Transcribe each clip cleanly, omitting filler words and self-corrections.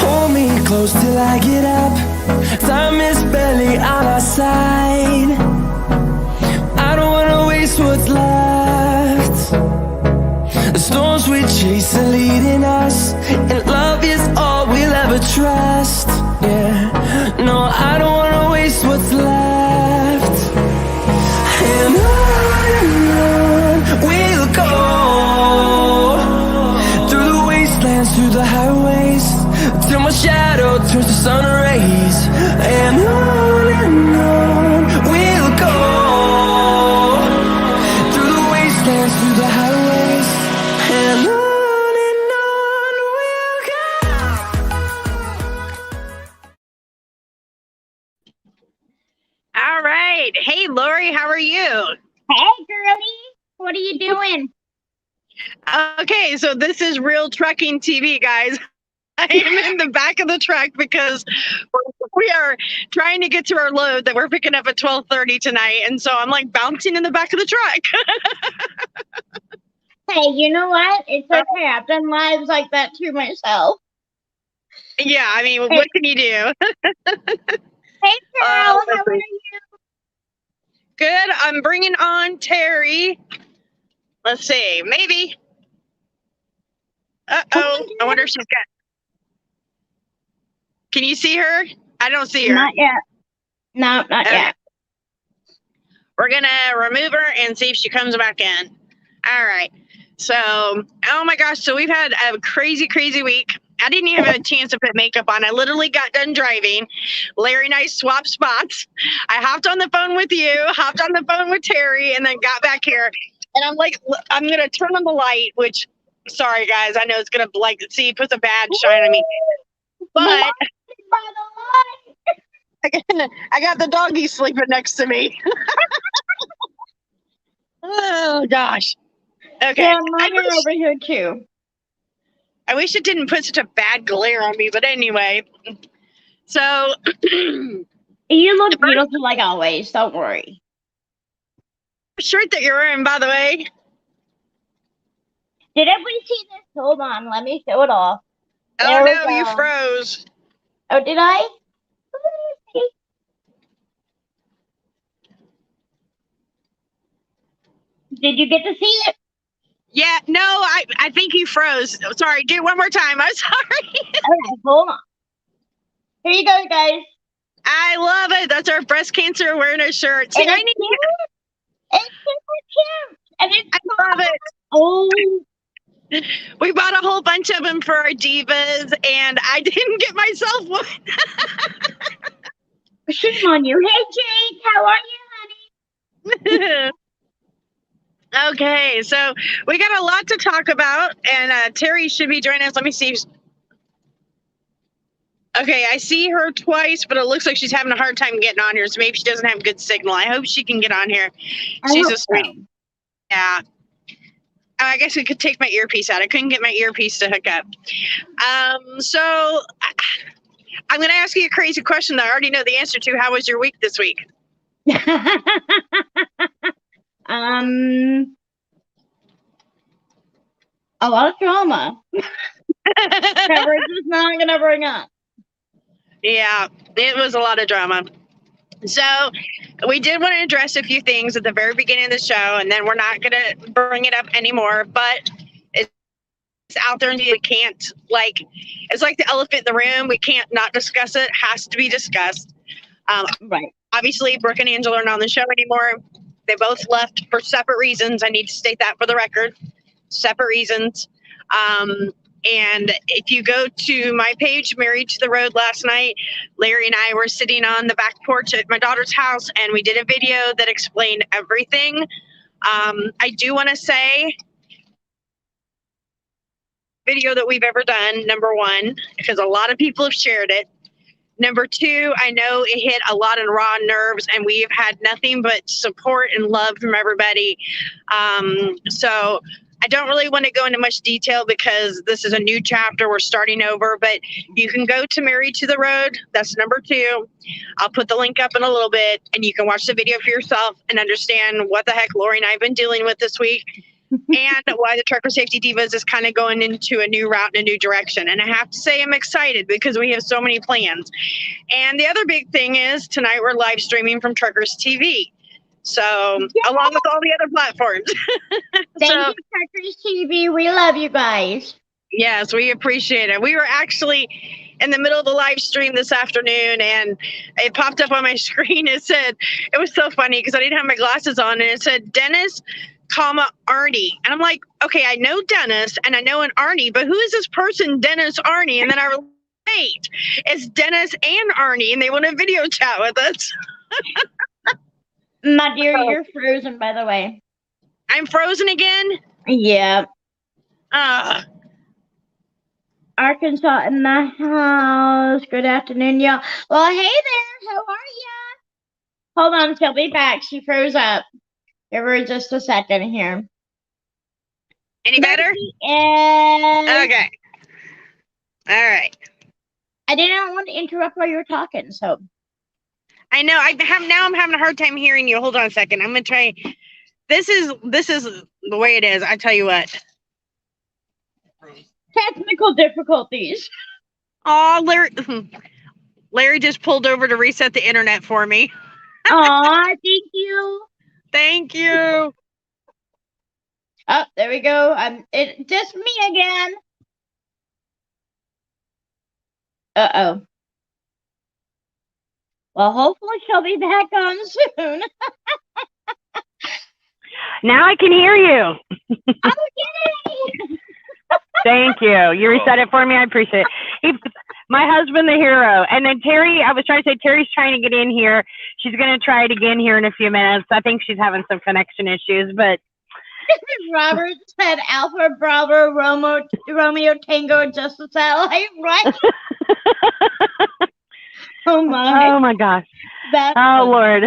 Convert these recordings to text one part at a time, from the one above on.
Hold me close till I get up. Time is barely on our side. I don't wanna waste what's left. The storms we chase are leading us, and love is all we'll ever trust. Yeah, no, I don't wanna waste what's left. And on we'll go, through the wastelands, through the highways, till my shadow turns to sun rays. And on we'll go, through the wastelands, through the highways, and on we'll go. All right. Hey, Lori, how are you? Hey, girlie. What are you doing? Okay, so this is Real Trucking TV, guys. I am in the back of the truck because we are trying to get to our load that we're picking up at 12:30 tonight, and so I'm like bouncing in the back of the truck. Hey, you know what? It's okay. I've done lives like that too myself. Yeah, I mean, what can you do? Hey, girl. How are you? Good. I'm bringing on Terri. Let's see. Maybe. Uh-oh. I wonder if she's got... Can you see her? I don't see her. Not yet. No, not yet. We're going to remove her and see if she comes back in. All right. So, oh my gosh. So we've had a crazy, crazy week. I didn't even have a chance to put makeup on. I literally got done driving. Larry and I swapped spots. I hopped on the phone with you, hopped on the phone with Terri, and then got back here. And I'm like, I'm going to turn on the light, which, sorry guys, I know it's going to like, see, it puts a bad shine on me. But I got the doggy sleeping next to me. Oh gosh. Okay. Yeah, mine are over here too. I wish it didn't put such a bad glare on me, but anyway. So you look beautiful like always. Don't worry. Shirt that you're wearing, by the way. Did everybody see this? Hold on, let me show it off. Oh no, you froze. Oh, did I? Did you get to see it? Yeah, no, I think you froze. Sorry, do it one more time. I'm sorry. Okay, hold on. Here you go, guys. I love it. That's our breast cancer awareness shirt. See, It's super cute. And I love it. Oh. We bought a whole bunch of them for our divas, and I didn't get myself one. Shame on you. Hey, Jake, how are you, honey? Okay, so we got a lot to talk about, and Terri should be joining us. Let me see. Okay, I see her twice, but it looks like she's having a hard time getting on here, so maybe she doesn't have good signal. I hope she can get on here. She's a sweetie. Yeah. Oh, I guess I could take my earpiece out. I couldn't get my earpiece to hook up. So I'm going to ask you a crazy question that I already know the answer to. How was your week this week? A lot of drama. That we're just not gonna bring up. Yeah, it was a lot of drama. So we did want to address a few things at the very beginning of the show, and then we're not gonna bring it up anymore. But it's out there, and we can't, like, it's like the elephant in the room. We can't not discuss it. Has to be discussed. Right. Obviously, Brooke and Angela are not on the show anymore. They both left for separate reasons. I need to state that for the record. Separate reasons. And if you go to my page, Married to the Road, last night, Larry and I were sitting on the back porch at my daughter's house, and we did a video that explained everything. I do want to say, video that we've ever done, number one, because a lot of people have shared it. Number two, I know it hit a lot of raw nerves, and we've had nothing but support and love from everybody. So I don't really want to go into much detail because this is a new chapter. We're starting over, but you can go to Married to the Road. That's number two. I'll put the link up in a little bit, and you can watch the video for yourself and understand what the heck Lori and I have been dealing with this week. and why the Trucker Safety Divas is kind of going into a new route and a new direction. And I have to say, I'm excited because we have so many plans. And the other big thing is tonight we're live streaming from Truckers TV. So, along with all the other platforms. Thank you, Truckers TV. We love you guys. Yes, we appreciate it. We were actually in the middle of the live stream this afternoon, and it popped up on my screen. It said, it was so funny because I didn't have my glasses on, and it said Dennis, comma Arnie. And I'm like, okay, I know Dennis and I know an Arnie, but who is this person, Dennis Arnie? And then I realized, wait, it's Dennis and Arnie, and they want to video chat with us. My dear, you're frozen, by the way. I'm frozen again? Yeah. Arkansas in the house. Good afternoon, y'all. Well, hey there. How are ya? Hold on, she'll be back. She froze up. Give her just a second here. Any better? Okay. All right. I didn't want to interrupt while you were talking, so. I know. I'm having a hard time hearing you. Hold on a second. I'm gonna try. This is the way it is. I tell you what. Technical difficulties. Oh, Larry just pulled over to reset the internet for me. Aw, thank you. Thank you. Oh, there we go. It's just me again. Uh-oh. Well, hopefully she'll be back on soon. Now I can hear you. Oh, yay! Thank you. You reset it for me. I appreciate it. My husband, the hero. And then Terri, I was trying to say, Terry's trying to get in here. She's going to try it again here in a few minutes. I think she's having some connection issues, but. Robert said Alpha Bravo Romeo Tango just a satellite, right? Oh my gosh. Oh Lord.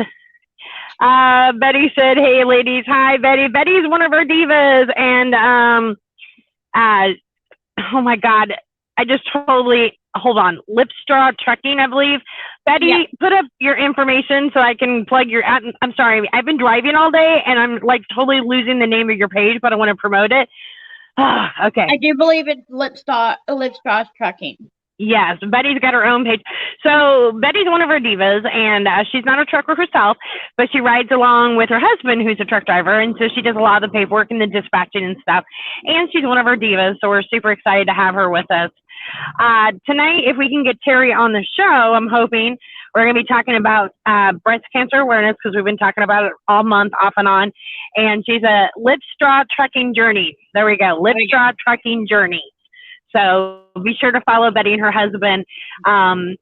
Betty said, hey ladies. Hi Betty. Betty's one of our divas, and oh my God, I just totally, hold on, Lipstraw Trucking, I believe. Betty, put up your information so I can plug your, I'm sorry, I've been driving all day and I'm like totally losing the name of your page, but I want to promote it. Okay. I do believe it's Lipstraw Trucking. Yes, Betty's got her own page. So Betty's one of our divas, and she's not a trucker herself, but she rides along with her husband, who's a truck driver, and so she does a lot of the paperwork and the dispatching and stuff. And she's one of our divas, so we're super excited to have her with us. Tonight, if we can get Terri on the show, I'm hoping we're going to be talking about breast cancer awareness, because we've been talking about it all month off and on. And she's a Lipstraw Trucking Journey. There we go, Lipstraw Trucking Journey. So be sure to follow Betty and her husband. Brian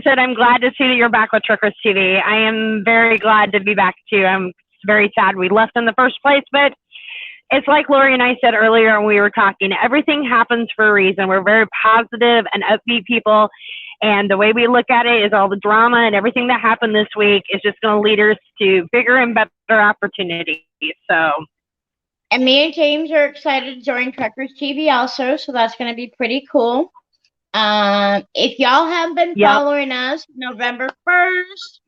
said, I'm glad to see that you're back with Truckers TV. I am very glad to be back too. I'm very sad we left in the first place, but it's like Lori and I said earlier when we were talking, everything happens for a reason. We're very positive and upbeat people. And the way we look at it is all the drama and everything that happened this week is just going to lead us to bigger and better opportunities. So. And me and James are excited to join Truckers TV also, so that's going to be pretty cool. If y'all have been following us, November 1st,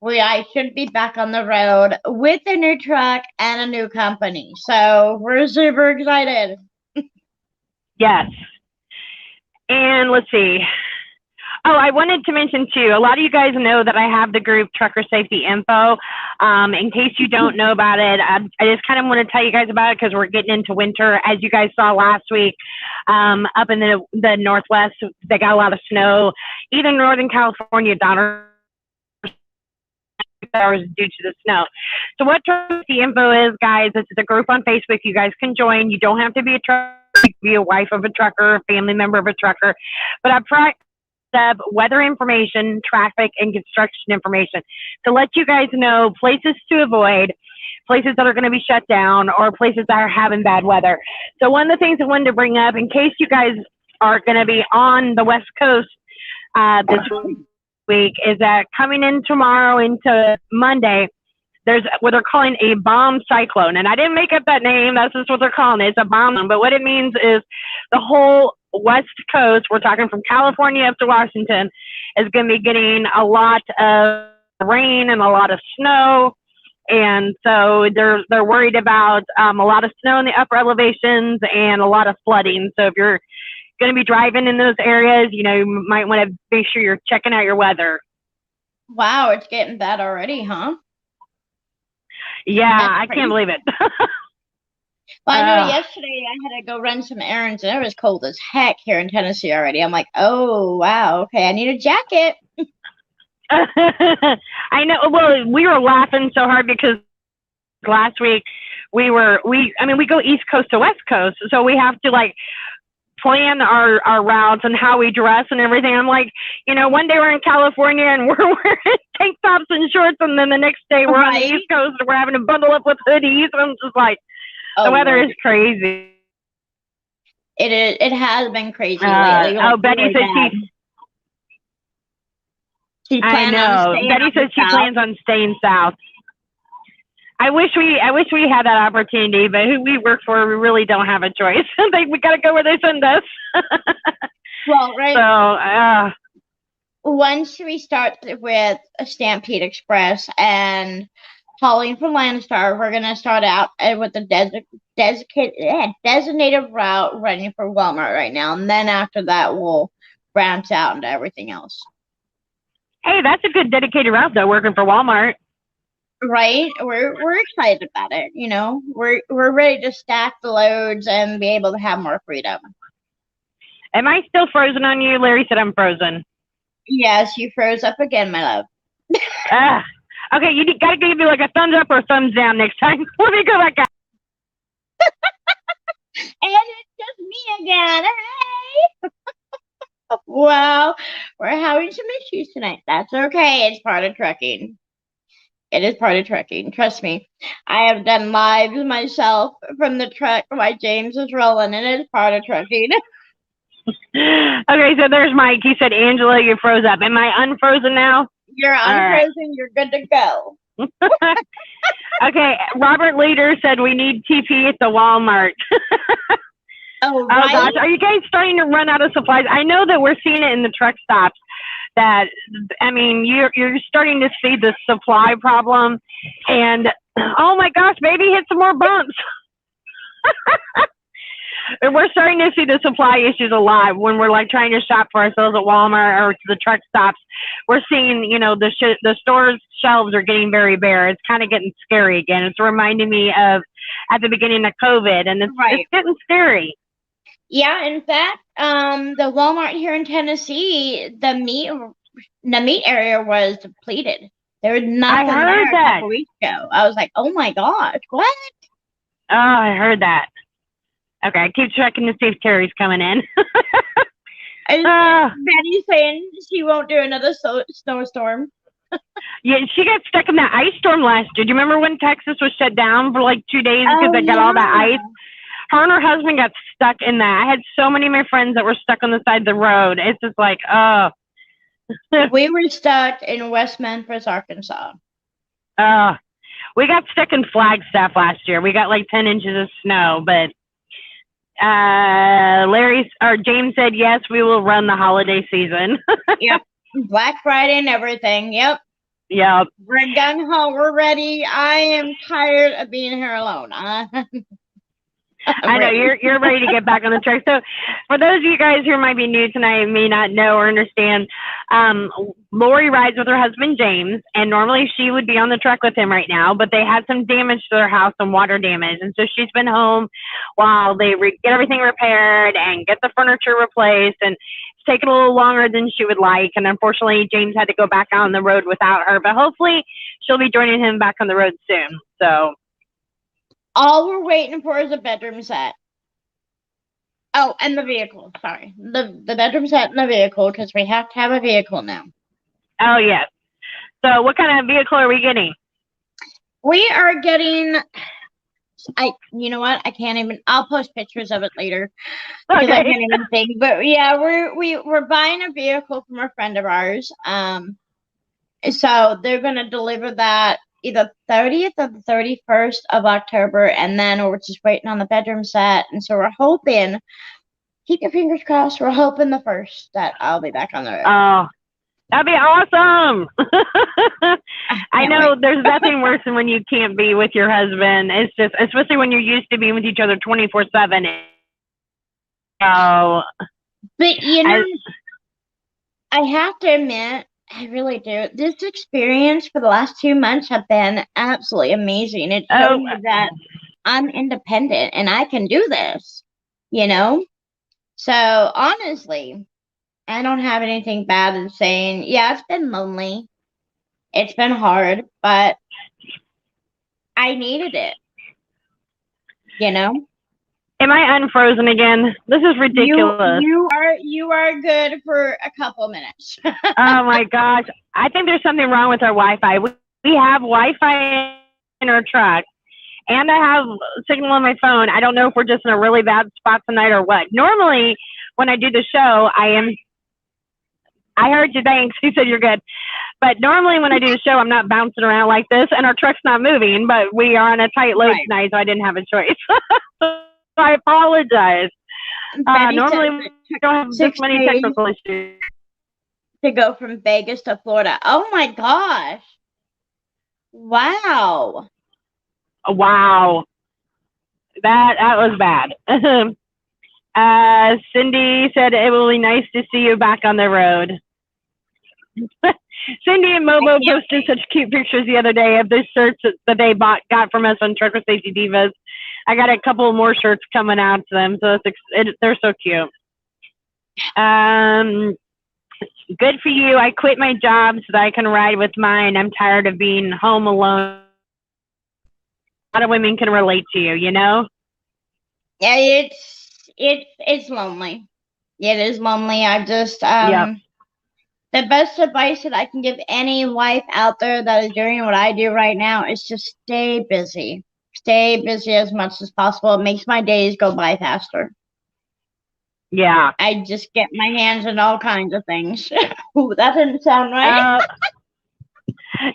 I should be back on the road with a new truck and a new company. So we're super excited. Yes. And let's see. Oh, I wanted to mention too, a lot of you guys know that I have the group Trucker Safety Info. In case you don't know about it, I just kind of want to tell you guys about it because we're getting into winter. As you guys saw last week, up in the Northwest, they got a lot of snow. Even Northern California, hours due to the snow. So what Trucker Safety Info is, guys, it's a group on Facebook you guys can join. You don't have to be a trucker, you can be a wife of a trucker, a family member of a trucker. But I up weather information, traffic, and construction information to let you guys know places to avoid, places that are going to be shut down, or places that are having bad weather. So one of the things I wanted to bring up, in case you guys are going to be on the West Coast this week, is that coming in tomorrow into Monday, there's what they're calling a bomb cyclone. And I didn't make up that name. That's just what they're calling it. It's a bomb. But what it means is the whole West Coast, we're talking from California up to Washington, is going to be getting a lot of rain and a lot of snow. and so they're worried about a lot of snow in the upper elevations and a lot of flooding. So if you're going to be driving in those areas, you might want to make sure you're checking out your weather. Wow, it's getting bad already, huh? Yeah, That's I can't believe it. Well, I know yesterday I had to go run some errands, and it was cold as heck here in Tennessee already. I'm like, oh, wow, okay, I need a jacket. I know. Well, we were laughing so hard because last week we go East Coast to West Coast, so we have to like plan our routes and how we dress and everything. I'm like, one day we're in California and we're wearing tank tops and shorts, and then the next day we're on the East Coast and we're having to bundle up with hoodies. And I'm just like, the weather is crazy. It is. It has been crazy lately. Betty said I know. Betty said she plans on staying south. I wish we had that opportunity, but who we work for, we really don't have a choice. We got to go where they send us. Well, right. So, once we start with a Stampede Express and Pauline from Landstar, we're gonna start out with the designated route running for Walmart right now, and then after that, we'll branch out into everything else. Hey, that's a good dedicated route though, working for Walmart. Right? We're excited about it. We're ready to stack the loads and be able to have more freedom. Am I still frozen on you? Larry said I'm frozen. Yes, you froze up again, my love. Okay, you got to give me like a thumbs up or a thumbs down next time. Let me go back out. And it's just me again. Hey! Wow, we're having some issues tonight. That's okay. It's part of trucking. It is part of trucking. Trust me. I have done lives myself from the truck while James is rolling, and it's part of trucking. Okay, so there's Mike. He said, Angela, you froze up. Am I unfrozen now? You're unfrozen. Right. You're good to go. Okay, Robert Leader said we need TP at the Walmart. Oh, right? Oh, gosh. Are you guys starting to run out of supplies? I know that we're seeing it in the truck stops. You're starting to see the supply problem. And, oh, my gosh, maybe hit some more bumps. We're starting to see the supply issues a lot when we're like trying to shop for ourselves at Walmart or to the truck stops. We're seeing, the store's shelves are getting very bare. It's kind of getting scary again. It's reminding me of at the beginning of COVID, and it's getting scary. Yeah, in fact, the Walmart here in Tennessee, the meat area was depleted. There was nothing there a couple weeks ago. I was like, oh my gosh, what? Oh, I heard that. Okay, I keep checking to see if Terry's coming in. Betty's saying she won't do another snowstorm. Yeah, she got stuck in that ice storm last year. Do you remember when Texas was shut down for like 2 days because they got all that ice? Her and her husband got stuck in that. I had so many of my friends that were stuck on the side of the road. It's just like, oh. We were stuck in West Memphis, Arkansas. We got stuck in Flagstaff last year. We got like 10 inches of snow, but James said, yes, we will run the holiday season. Yep. Black Friday and everything. Yep. Yep. We're gung-ho. We're ready. I am tired of being here alone. I know you're ready to get back on the truck. So for those of you guys who might be new tonight and may not know or understand, Lori rides with her husband James, and normally she would be on the truck with him right now, but they had some damage to their house, some water damage, and so she's been home while they get everything repaired and get the furniture replaced, and it's taken a little longer than she would like, and unfortunately James had to go back out on the road without her, but hopefully she'll be joining him back on the road soon. So all we're waiting for is a bedroom set. Oh, and the vehicle. Sorry. The bedroom set and the vehicle, because we have to have a vehicle now. Oh, yes. So what kind of vehicle are we getting? We are getting, you know what? I can't even, I'll post pictures of it later. Because I can't even think. But yeah, we're buying a vehicle from a friend of ours. So they're going to deliver that either 30th or the 31st of October, and then we're just waiting on the bedroom set. And so we're hoping, keep your fingers crossed, we're hoping the 1st that I'll be back on the road. Oh, That'd be awesome. I Can't know wait. there's nothing worse than when you can't be with your husband. It's just, especially when you're used to being with each other 24/7. So, But I, I have to admit, I really do. This experience for the last 2 months have been absolutely amazing. It showed oh, me that I'm independent and I can do this, you know? So honestly, I don't have anything bad in saying, yeah, it's been lonely. It's been hard, but I needed it, you know? am I unfrozen again? This is ridiculous. You are good for a couple minutes. Oh my gosh. I think there's something wrong with our Wi-Fi. We have Wi-Fi in our truck, and I have signal on my phone. I don't know if we're just in a really bad spot tonight or what. Normally, when I do the show, I heard you, thanks. You said you're good. But normally when I do the show, I'm not bouncing around like this, and our truck's not moving, but we are on a tight load Right. tonight, so I didn't have a choice. So I apologize. Betty Normally says we it took don't have this 6 many days technical issues. to go from Vegas to Florida. Oh my gosh. Wow. Wow. That was bad. Cindy said it will be nice to see you back on the road. Cindy and Momo posted such cute pictures the other day of the shirts that they got from us on Trucker Safety Divas. I got a couple more shirts coming out to them, so they're so cute. Good for you. I quit my job so that I can ride with mine. I'm tired of being home alone. A lot of women can relate to you, you know? Yeah, it's lonely. It is lonely. I just Yep. the best advice that I can give any wife out there that is doing what I do right now is just stay busy. Stay busy as much as possible. It makes my days go by faster. Yeah. I just get my hands in all kinds of things. Ooh, that didn't sound right.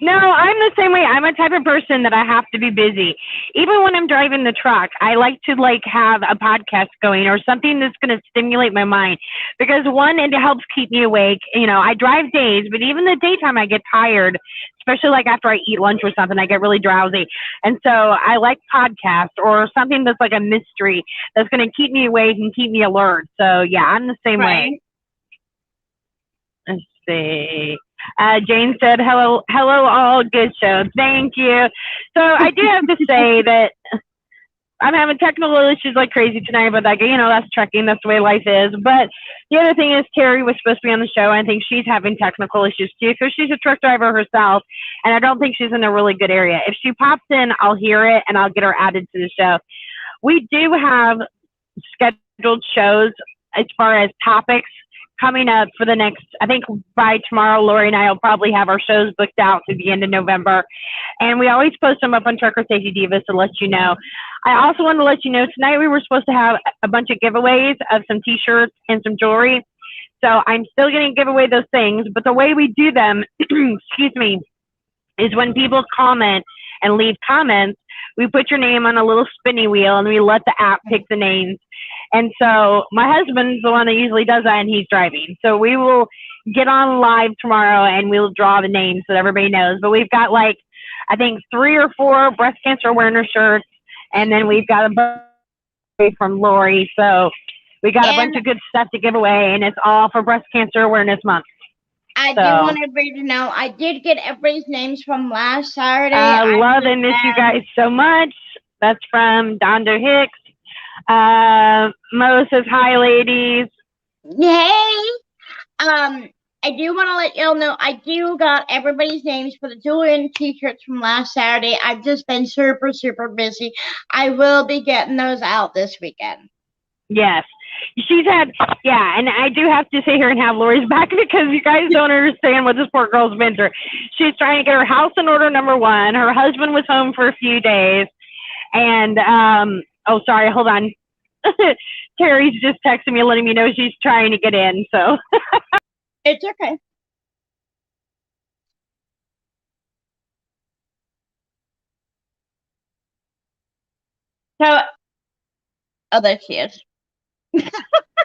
No, I'm the same way. I'm a type of person that I have to be busy. Even when I'm driving the truck, I like to have a podcast going or something that's going to stimulate my mind. Because one, it helps keep me awake. You know, I drive days, but even the daytime I get tired, especially after I eat lunch or something, I get really drowsy. And so I like podcasts or something that's like a mystery that's going to keep me awake and keep me alert. So yeah, I'm the same way. Let's see. Jane said, hello, all, good show. Thank you. So I do have to say that I'm having technical issues like crazy tonight, but that's trucking. That's the way life is. But the other thing is Terri was supposed to be on the show. I think she's having technical issues too because she's a truck driver herself, and I don't think she's in a really good area. If she pops in, I'll hear it, and I'll get her added to the show. We do have scheduled shows as far as topics coming up for the next, I think by tomorrow, Lori and I will probably have our shows booked out to the end of November. And we always post them up on Trucker Safety Divas to let you know. I also want to let you know, tonight we were supposed to have a bunch of giveaways of some t-shirts and some jewelry. So I'm still going to give away those things. But the way we do them, excuse me, is when people comment and leave comments, we put your name on a little spinny wheel and we let the app pick the names. And so my husband's the one that usually does that, and he's driving. So we will get on live tomorrow and we'll draw the names so that everybody knows. But we've got I think 3 or 4 breast cancer awareness shirts, and then we've got a bunch from Lori. So we got a bunch of good stuff to give away, and it's all for Breast Cancer Awareness Month. I do want everybody to know I did get everybody's names from last Saturday. I love and miss you guys so much. That's from Donda Hicks. Mo says, hi, ladies. Hey. I do want to let y'all know I do got everybody's names for the jewelry and t-shirts from last Saturday. I've just been super, super busy. I will be getting those out this weekend. Yes. She's had, and I do have to sit here and have Lori's back because you guys don't understand what this poor girl's been through. She's trying to get her house in order, number one. Her husband was home for a few days. And, oh, sorry, hold on. Terry's just texting me, letting me know she's trying to get in, so. It's okay. So, oh, there she is.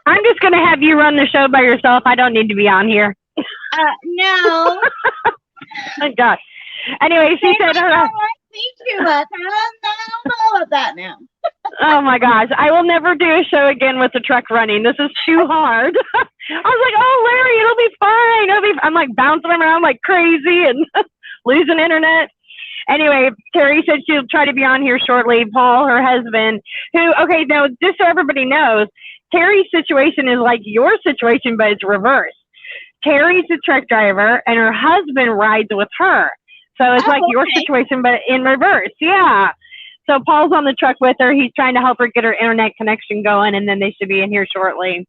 I'm just going to have you run the show by yourself. I don't need to be on here. No. Oh gosh. Anyway, she said, don't like me too much. I don't know about that now. "Oh my gosh, I will never do a show again with the truck running. This is too hard." I was like, "Oh, Larry, it'll be fine. I'm like bouncing around like crazy and losing internet." Anyway, Terri said she'll try to be on here shortly. Paul, her husband, okay, now just so everybody knows, Terri's situation is like your situation, but it's reversed. Terri's a truck driver, and her husband rides with her. So it's like your situation, but in reverse. Yeah. So Paul's on the truck with her. He's trying to help her get her internet connection going, and then they should be in here shortly.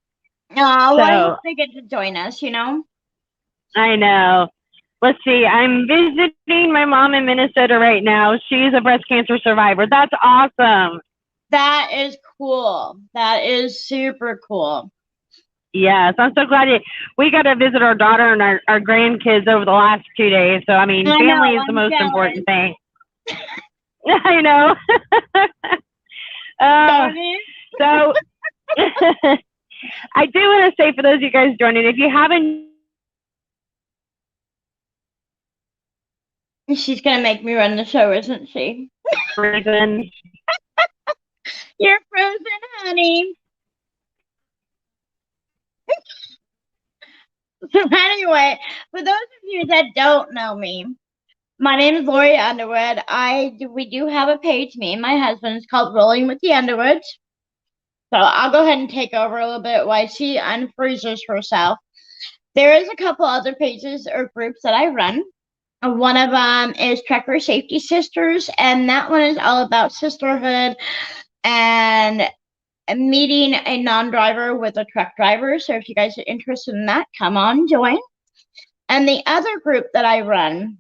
Oh, well, I hope they get to join us, I know. Let's see. I'm visiting my mom in Minnesota right now. She's a breast cancer survivor. That's awesome. That is cool. That is super cool. Yes, I'm so glad we got to visit our daughter and our grandkids over the last 2 days. So, I mean, family is the most important thing. I know. So, I do want to say for those of you guys joining, if you haven't. She's going to make me run the show, isn't she? Frozen. You're frozen, honey. So anyway, for those of you that don't know me, my name is Lori Underwood. We do have a page, me and my husband. It's called Rolling with the Underwoods. So I'll go ahead and take over a little bit while she unfreezes herself. There is a couple other pages or groups that I run. One of them is Trucker Safety Sisters, and that one is all about sisterhood and meeting a non-driver with a truck driver. So if you guys are interested in that, come on, join. And the other group that I run,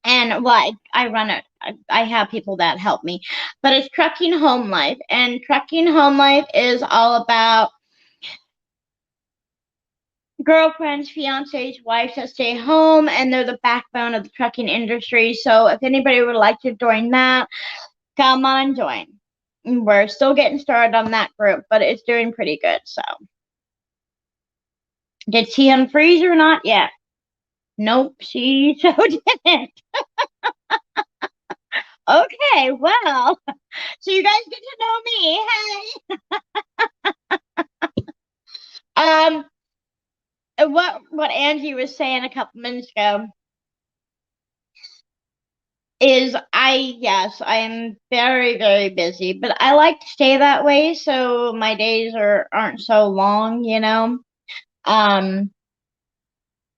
and I run it, I have people that help me, but it's Trucking Home Life. And Trucking Home Life is all about girlfriends, fiancés, wives that stay home, and they're the backbone of the trucking industry. So if anybody would like to join that, come on and join. We're still getting started on that group, but it's doing pretty good. So did she unfreeze or not yet? Nope, she so didn't. Okay, well, so you guys get to know me. Hey. What Angie was saying a couple minutes ago is I am very, very busy, but I like to stay that way so my days aren't so long,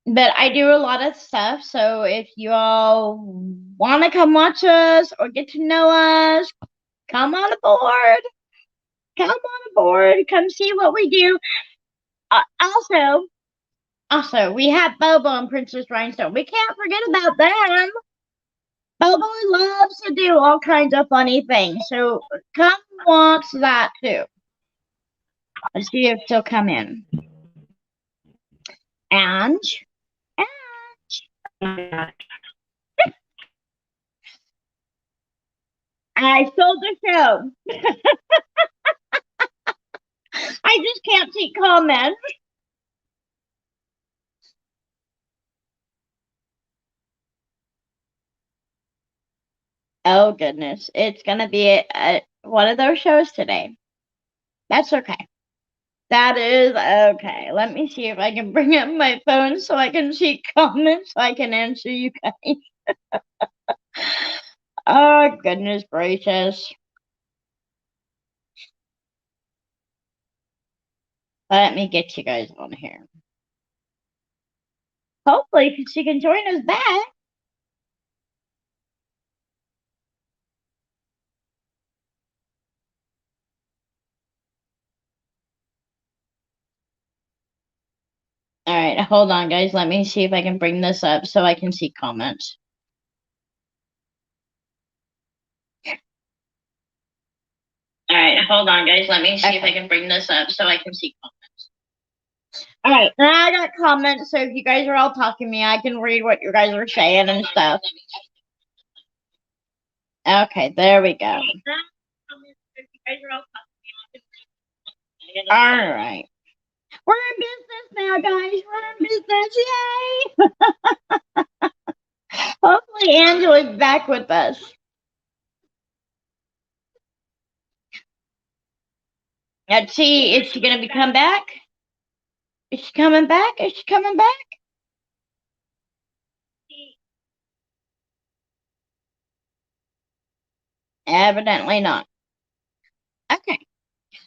But I do a lot of stuff, so if you all want to come watch us or get to know us, come on aboard. Come on aboard. Come see what we do. Also, we have Bobo and Princess Rhinestone. We can't forget about them. Bobo loves to do all kinds of funny things, so come watch that too. Let's see if she'll come in. Ange. I sold the show. I just can't see comments. Oh, goodness. It's going to be one of those shows today. That's okay. That is okay. Let me see if I can bring up my phone so I can see comments so I can answer you guys. Oh, goodness gracious. Let me get you guys on here. Hopefully she can join us back. All right, hold on, guys. Let me see if I can bring this up so I can see comments. All right, hold on, guys. Let me see if I can bring this up so I can see comments. All right, now I got comments, so if you guys are all talking to me, I can read what you guys are saying and stuff. Okay, there we go. All right. We're in business now, guys. We're in business. Yay! Hopefully Angela's back with us. Let's see, is she gonna come back? Is she coming back? Is she coming back? Evidently not. Okay.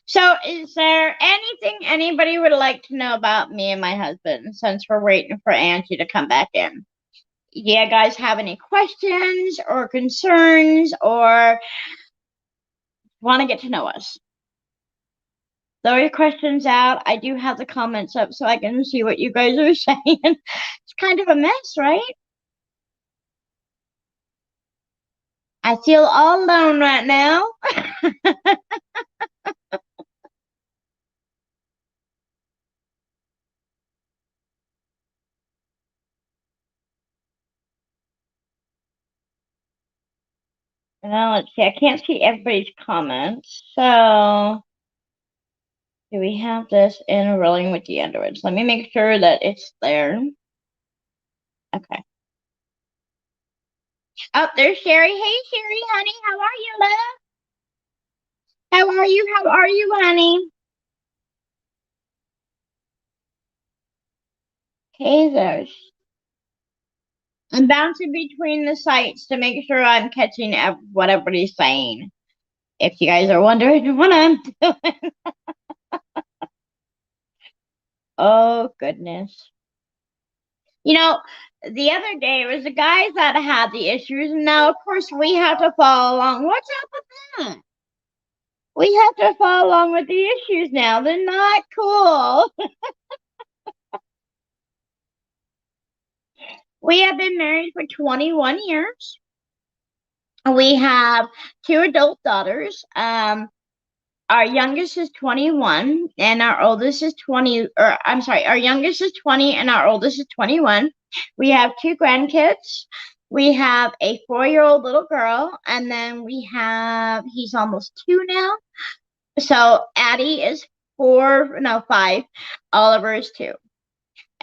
So is there anything anybody would like to know about me and my husband since we're waiting for Angie to come back in? Yeah, guys have any questions or concerns or want to get to know us? Throw your questions out. I do have the comments up so I can see what you guys are saying. It's kind of a mess, right? I feel all alone right now. Now let's see. I can't see everybody's comments. So do we have this in Rolling with the Androids? Let me make sure that it's there. Okay. Oh, there's Sherry. Hey, Sherry, honey. How are you, love? How are you? How are you, honey? Hey there. I'm bouncing between the sites to make sure I'm catching what everybody's saying. If you guys are wondering what I'm doing. Oh, goodness. You know, the other day it was the guys that had the issues, and now, of course, we have to follow along. What's up with that? We have to follow along with the issues now. They're not cool. We have been married for 21 years. We have 2 adult daughters. Our youngest is 21 and our oldest is 20, or I'm sorry, our youngest is 20 and our oldest is 21. We have 2 grandkids. We have a 4-year-old little girl, and then he's almost 2 now. So Addie is 5. Oliver is 2.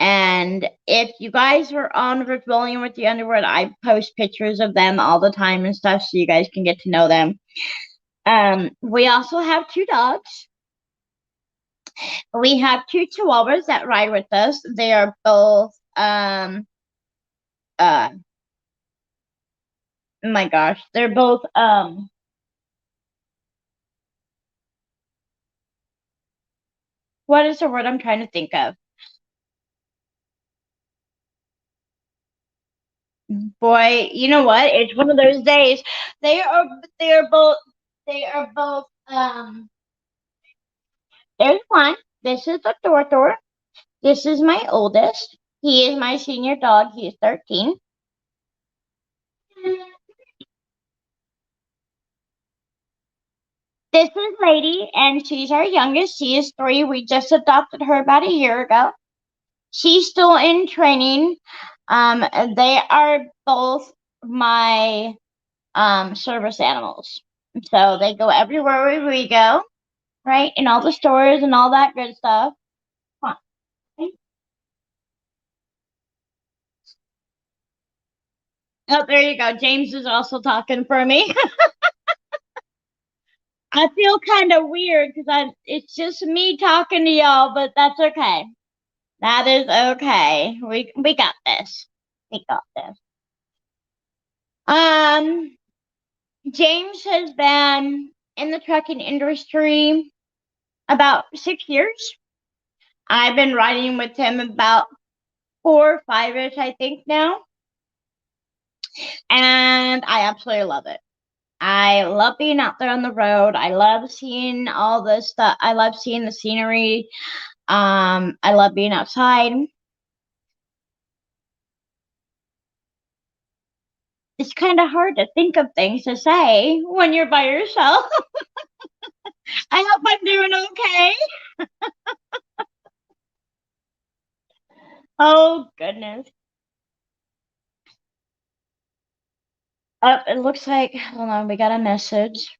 And if you guys are on Rolling with the Underworld, I post pictures of them all the time and stuff so you guys can get to know them. We also have 2 dogs. We have 2 chihuahuas that ride with us. They are both, oh my gosh, they're both, what is the word I'm trying to think of? Boy, you know what? It's one of those days. They are both, there's one. This is the Thor. This is my oldest. He is my senior dog. He is 13. This is Lady, and she's our youngest. She is 3. We just adopted her about a year ago. She's still in training. They are both my service animals. So they go everywhere we go, right? In all the stores and all that good stuff. Come on. Oh, there you go. James is also talking for me. I feel kind of weird because it's just me talking to y'all, but that's okay. That is okay. We got this. We got this. James has been in the trucking industry about 6 years. I've been riding with him about 4 or 5-ish, I think now. And I absolutely love it. I love being out there on the road. I love seeing all the stuff. I love seeing the scenery. I love being outside. It's kind of hard to think of things to say when you're by yourself. I hope I'm doing okay. Oh, goodness. It looks like, hold on, we got a message.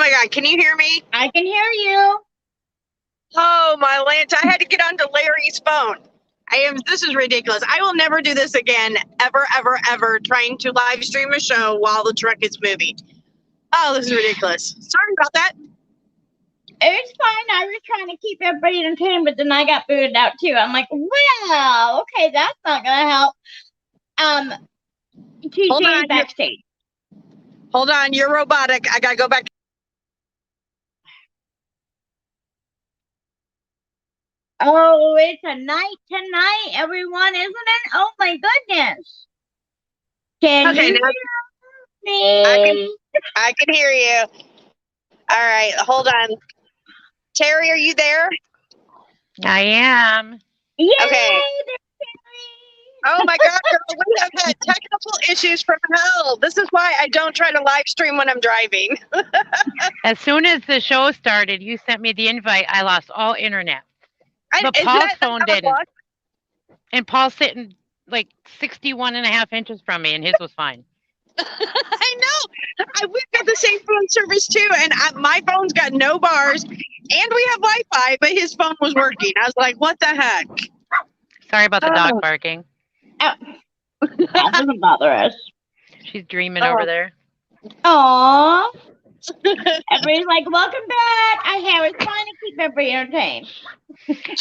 my God, can you hear me? I can hear you. Oh my Lanta, I had to get onto Larry's phone. This is ridiculous. I will never do this again, ever, ever, ever, trying to live stream a show while the truck is moving. Oh, this is ridiculous. Sorry about that. It's fine. I was trying to keep everybody entertained, but then I got booted out too. I'm like, well, okay, that's not gonna help. Hold on, TJ backstage. Hold on, you're robotic. I gotta go back. Oh, it's a night tonight, everyone, isn't it? Oh my goodness. Can Okay, you now hear me? I can hear you. All right, hold on. Terry, are you there? I am. Yay! Okay. Oh my God, girl, we have had technical issues from hell. This is why I don't try to live stream when I'm driving. As soon as the show started, you sent me the invite. I lost all internet. But Is Paul's that phone how it didn't. was? And Paul's sitting like 61.5 inches from me, and his was fine. I know. We've got the same phone service too, and my phone's got no bars, and we have Wi-Fi, but his phone was working. I was like, "What the heck?" Sorry about the dog barking. Oh. That doesn't bother us. She's dreaming over there. Aww. Everybody's like, welcome back. I was trying to keep everybody entertained.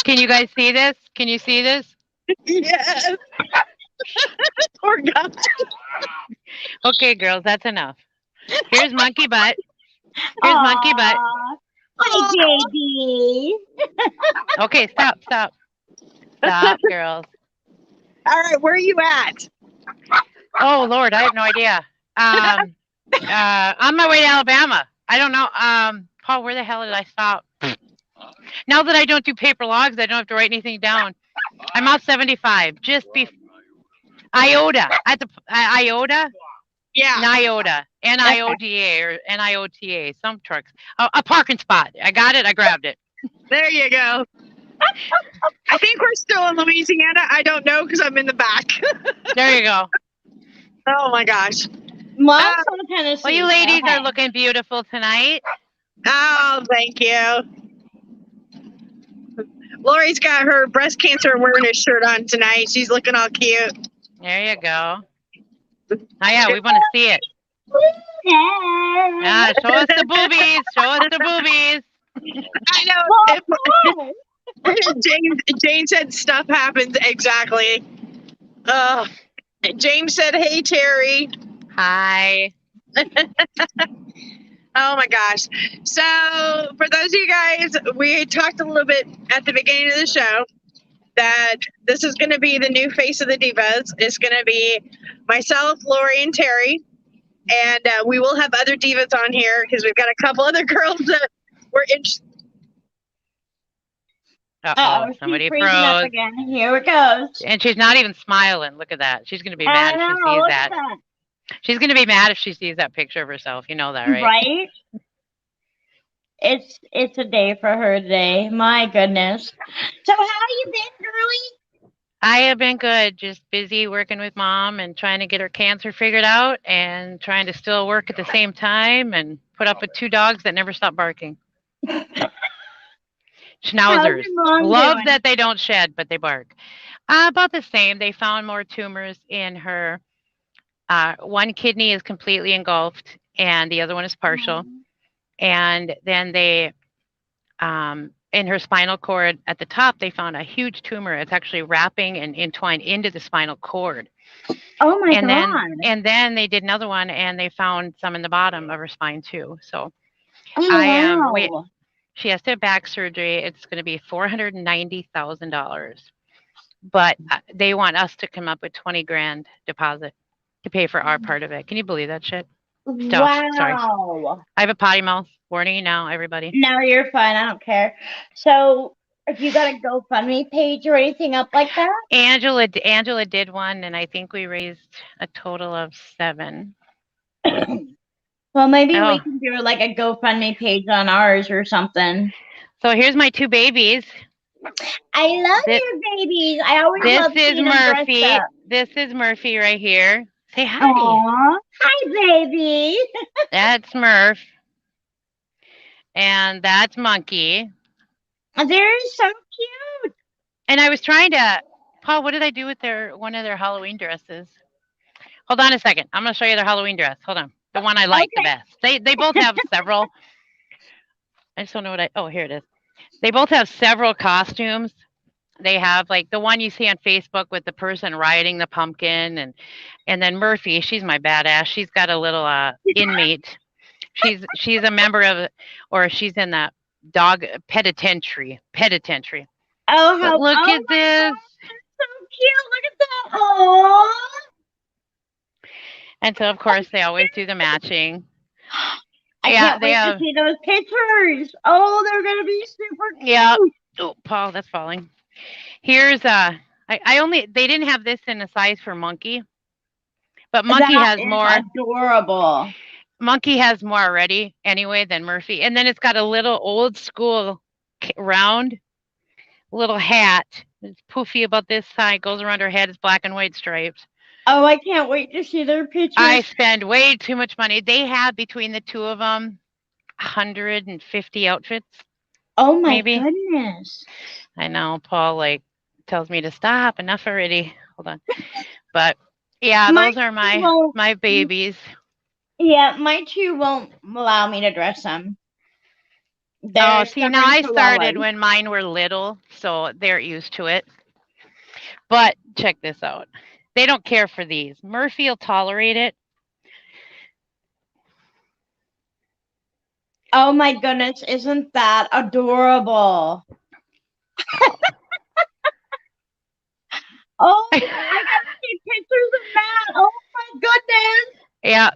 Can you guys see this? Can you see this? Yes. Poor guy. Okay, girls, that's enough. Here's monkey butt. Here's monkey butt. Hi, baby. Okay, stop. Stop, girls. All right, where are you at? Oh, Lord, I have no idea. On my way to Alabama. I don't know. Paul, where the hell did I stop? Now that I don't do paper logs, I don't have to write anything down. I'm out 75. Just be Iota. At the Iota? Yeah. Niota. N-I-O-D-A or N-I-O-T-A. Some trucks. A parking spot. I got it. I grabbed it. There you go. I think we're still in Louisiana. I don't know because I'm in the back. There you go. Oh my gosh. Mom's from Tennessee. Well, you ladies are looking beautiful tonight. Oh, thank you. Lori's got her breast cancer awareness shirt on tonight. She's looking all cute. There you go. Oh, yeah, we want to see it. Yeah, show us the boobies. Show us the boobies. I know. Jane said stuff happens. Exactly. James said, hey, Terry. Hi. Oh my gosh. So for those of you guys, we talked a little bit at the beginning of the show that this is going to be the new face of the Divas. It's going to be myself, Lori, and Terry. And we will have other Divas on here because we've got a couple other girls that were interested. Uh-oh, somebody she's freezing up froze. again. Here it goes. And she's not even smiling. Look at that. She's going to be mad if she sees that. She's going to be mad if she sees that picture of herself. You know that, right? Right? It's a day for her today. My goodness. So how you been, girlie? I have been good. Just busy working with Mom and trying to get her cancer figured out and trying to still work at the same time and put up with 2 dogs that never stop barking. Schnauzers. Love doing? that they don't shed, but they bark. About the same. They found more tumors in her. One kidney is completely engulfed and the other one is partial. And then they, in her spinal cord at the top, they found a huge tumor. It's actually wrapping and entwined into the spinal cord. Oh my God. And then they did another one and they found some in the bottom of her spine too. So wow. she has to have back surgery. It's going to be $490,000. But they want us to come up with 20 grand deposit to pay for our part of it. Can you believe that shit? Stuff. Wow. Sorry. I have a potty mouth. Warning you now, everybody. No, you're fine. I don't care. So, if you got a GoFundMe page or anything up like that? Angela did one, and I think we raised a total of 7. Well, maybe we can do like a GoFundMe page on ours or something. So here's my 2 babies. I love your babies. I always love seeing them Murphy. dressed up. This is Murphy right here. Say hi. Aww. Hi, baby. That's Murph. And that's Monkey. They're so cute. And I was trying to, Paul, what did I do with one of their Halloween dresses? Hold on a second. I'm going to show you their Halloween dress. Hold on. The one I like the Okay. best. They both have several. I just don't know oh, here it is. They both have several costumes. They have like the one you see on Facebook with the person riding the pumpkin, and then Murphy, she's my badass. She's got a little inmate. She's a member of, or she's in that dog penitentiary. Oh, But look oh at this. so cute. Look at that. Oh. And so of course they always do the matching. I Yeah, can't they wait have. to see those pictures. Oh, they're gonna be super cute. Yeah. Oh, Paul, that's falling. Here's they didn't have this in a size for Monkey, but Monkey That has is more. adorable. Monkey has more already anyway than Murphy, and then it's got a little old school round little hat. It's poofy about this side, goes around her head. It's black and white stripes. Oh, I can't wait to see their pictures. I spend way too much money. They have between the two of them 150 outfits. Oh my maybe. goodness. I know Paul like tells me to stop. Enough already. Hold on. But yeah, My those are won't- my babies. Yeah, my two won't allow me to dress them. Oh, see, now I started chihuahuas. when mine were little, so they're used to it. But check this out. They don't care for these. Murphy will tolerate it. Oh my goodness, isn't that adorable? Oh, I gotta see pictures of that. Oh my goodness. Yeah.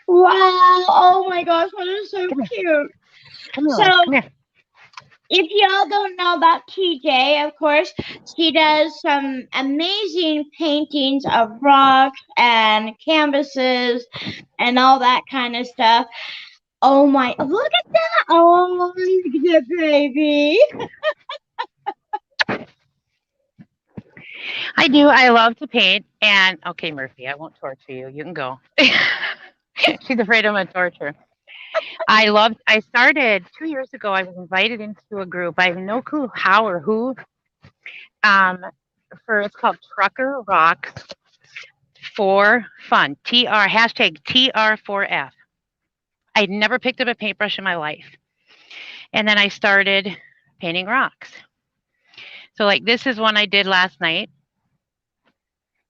Wow. Oh my gosh, that is so cute. Come here. So- Come here. If y'all don't know about TJ, of course, she does some amazing paintings of rocks and canvases and all that kind of stuff. Oh my, look at that. Oh, look at that baby. I do. I love to paint. And okay, Murphy, I won't torture you. You can go. She's afraid I'm gonna torture. I started 2 years ago. I was invited into a group. I have no clue how or who. It's called Trucker Rock for Fun. Hashtag TR4F. I'd never picked up a paintbrush in my life. And then I started painting rocks. So like this is one I did last night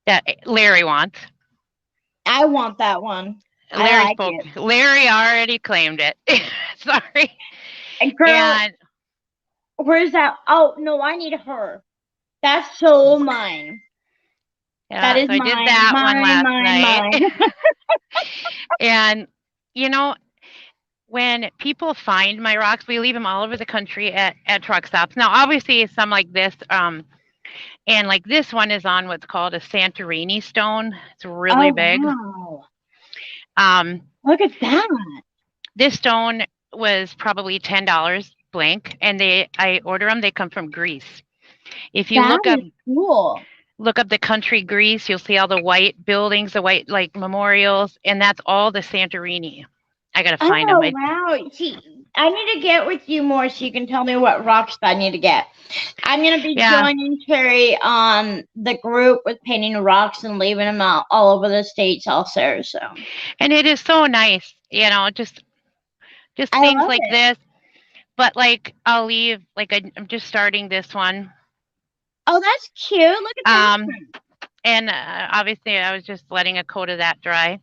that Larry wants. I want that one. Larry already claimed it. Sorry. And girl, And where's that? Oh, no, I need her. That's so mine. yeah, That is so I did mine, that one last mine. night. And you know, when people find my rocks, we leave them all over the country at truck stops. Now, obviously, some like this, and like this one is on what's called a Santorini stone. It's really big. Wow. Um, Look at that. this stone was probably $10 blank, and I order them. They come from Greece. If you That is cool. look up the country Greece, you'll see all the white buildings, the white like memorials, and that's all the Santorini. I gotta find them. Wow. See, I need to get with you more so you can tell me what rocks I need to get. I'm going to be joining Terri on the group with painting rocks and leaving them out all over the states also. So. And it is so nice, you know, just I things love like it. this. But like I'll leave, like I'm just starting this one. Oh, that's cute. Look at that. And obviously I was just letting a coat of that dry.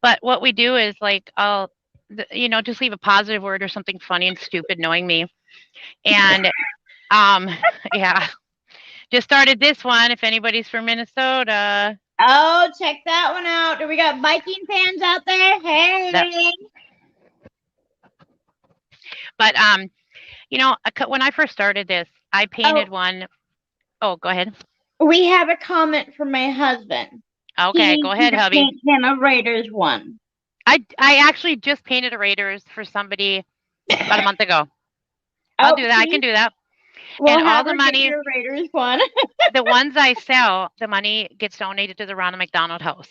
But what we do is like I'll, just leave a positive word or something funny and stupid, knowing me. And yeah, just started this one. If anybody's from Minnesota. Oh, check that one out. Do we got biking fans out there? Hey. But when I first started this, I painted one. Oh, go ahead. We have a comment from my husband. Okay, go ahead, hubby. Paint him a Raiders one. I actually just painted a Raiders for somebody about a month ago. I'll do that. I can do that. We'll and all the money, your Raiders one. the ones I sell, the money gets donated to the Ronald McDonald House.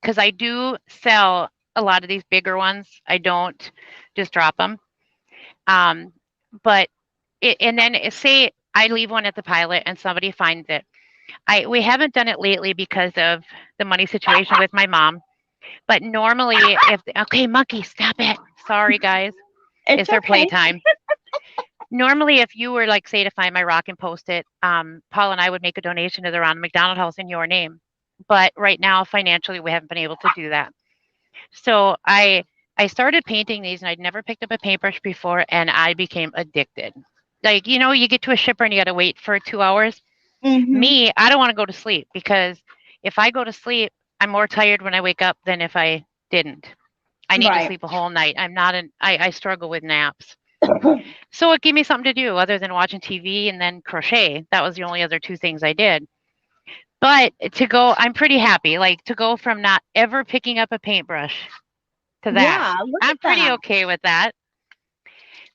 Because I do sell a lot of these bigger ones. I don't just drop them. Um, but and then say I leave one at the pilot and somebody finds it. We haven't done it lately because of the money situation with my mom. But normally, okay, monkey, stop it. Sorry, guys, it's their okay. playtime. Normally, if you were like, say, to find my rock and post it, Paul and I would make a donation to the Ronald McDonald House in your name. But right now, financially, we haven't been able to do that. So I started painting these, and I'd never picked up a paintbrush before, and I became addicted. Like, you get to a shipper and you got to wait for 2 hours. Mm-hmm. Me, I don't want to go to sleep because if I go to sleep, I'm more tired when I wake up than if I didn't. I need to Right. sleep a whole night. I struggle with naps. So it gave me something to do other than watching TV and then crochet. That was the only other two things I did. But to go, I'm pretty happy. Like to go from not ever picking up a paintbrush to that. Yeah, look I'm at pretty that. okay with that.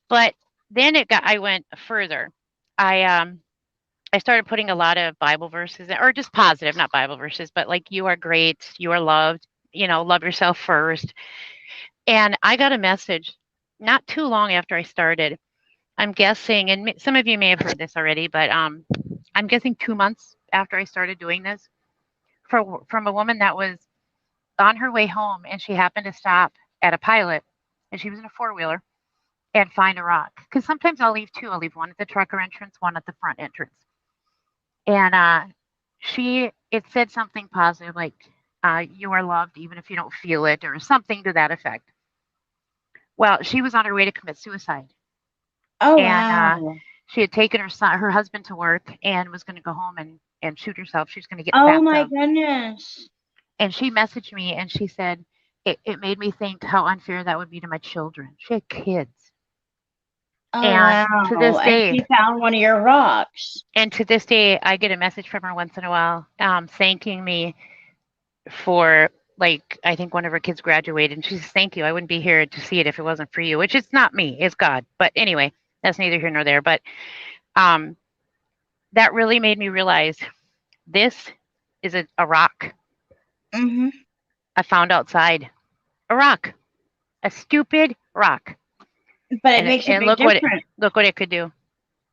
But then I went further. I started putting a lot of Bible verses, or just positive, not Bible verses, but like you are great, you are loved, love yourself first. And I got a message not too long after I started. I'm guessing, and some of you may have heard this already, but I'm guessing 2 months after I started doing this, from a woman that was on her way home and she happened to stop at a pilot and she was in a four-wheeler and find a rock. Because sometimes I'll leave two. I'll leave one at the trucker entrance, one at the front entrance. And it said something positive like, you are loved even if you don't feel it, or something to that effect. Well, she was on her way to commit suicide. Oh And wow. she had taken her husband to work and was going to go home and shoot herself. She was going to get in the Oh my bathtub. goodness. And she messaged me and she said, it made me think how unfair that would be to my children. She had kids. Oh And to wow. this And day, she found one of your rocks. I get a message from her once in a while, thanking me for, like, I think one of her kids graduated, and she says, "Thank you. I wouldn't be here to see it if it wasn't for you." Which it's not me, it's God. But anyway, that's neither here nor there. But um, that really made me realize this is a rock Mm-hmm. I found outside. A rock, a stupid rock, But it and makes a big look difference. what it could do.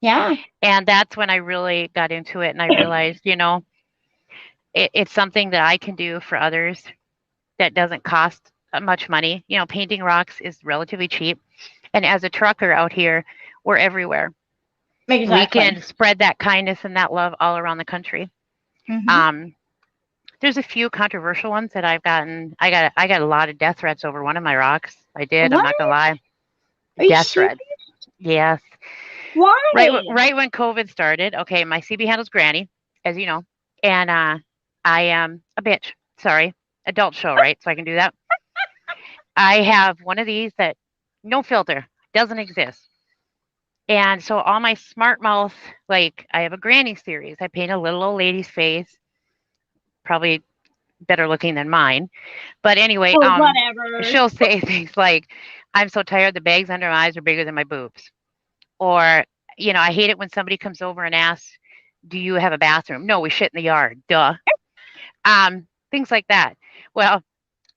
Yeah. And that's when I really got into it, and I realized, it's something that I can do for others that doesn't cost much money. Painting rocks is relatively cheap. And as a trucker out here, we're everywhere. We Exactly. can spread that kindness and that love all around the country. Mm-hmm. Um, there's a few controversial ones that I've gotten. I got a lot of death threats over one of my rocks. I did. I'm What? not gonna lie. Are you Death serious? threats. Yes. Why? Right when COVID started. Okay, my CB handle's Granny, as you know, and I am a bitch. Sorry, adult show, right? So I can do that. I have one of these that no filter, doesn't exist. And so all my smart mouth, like I have a granny series. I paint a little old lady's face, probably better looking than mine. But anyway, Oh, whatever. she'll say things like, "I'm so tired, the bags under my eyes are bigger than my boobs." Or, I hate it when somebody comes over and asks, "Do you have a bathroom?" "No, we shit in the yard." Duh. Things like that. Well,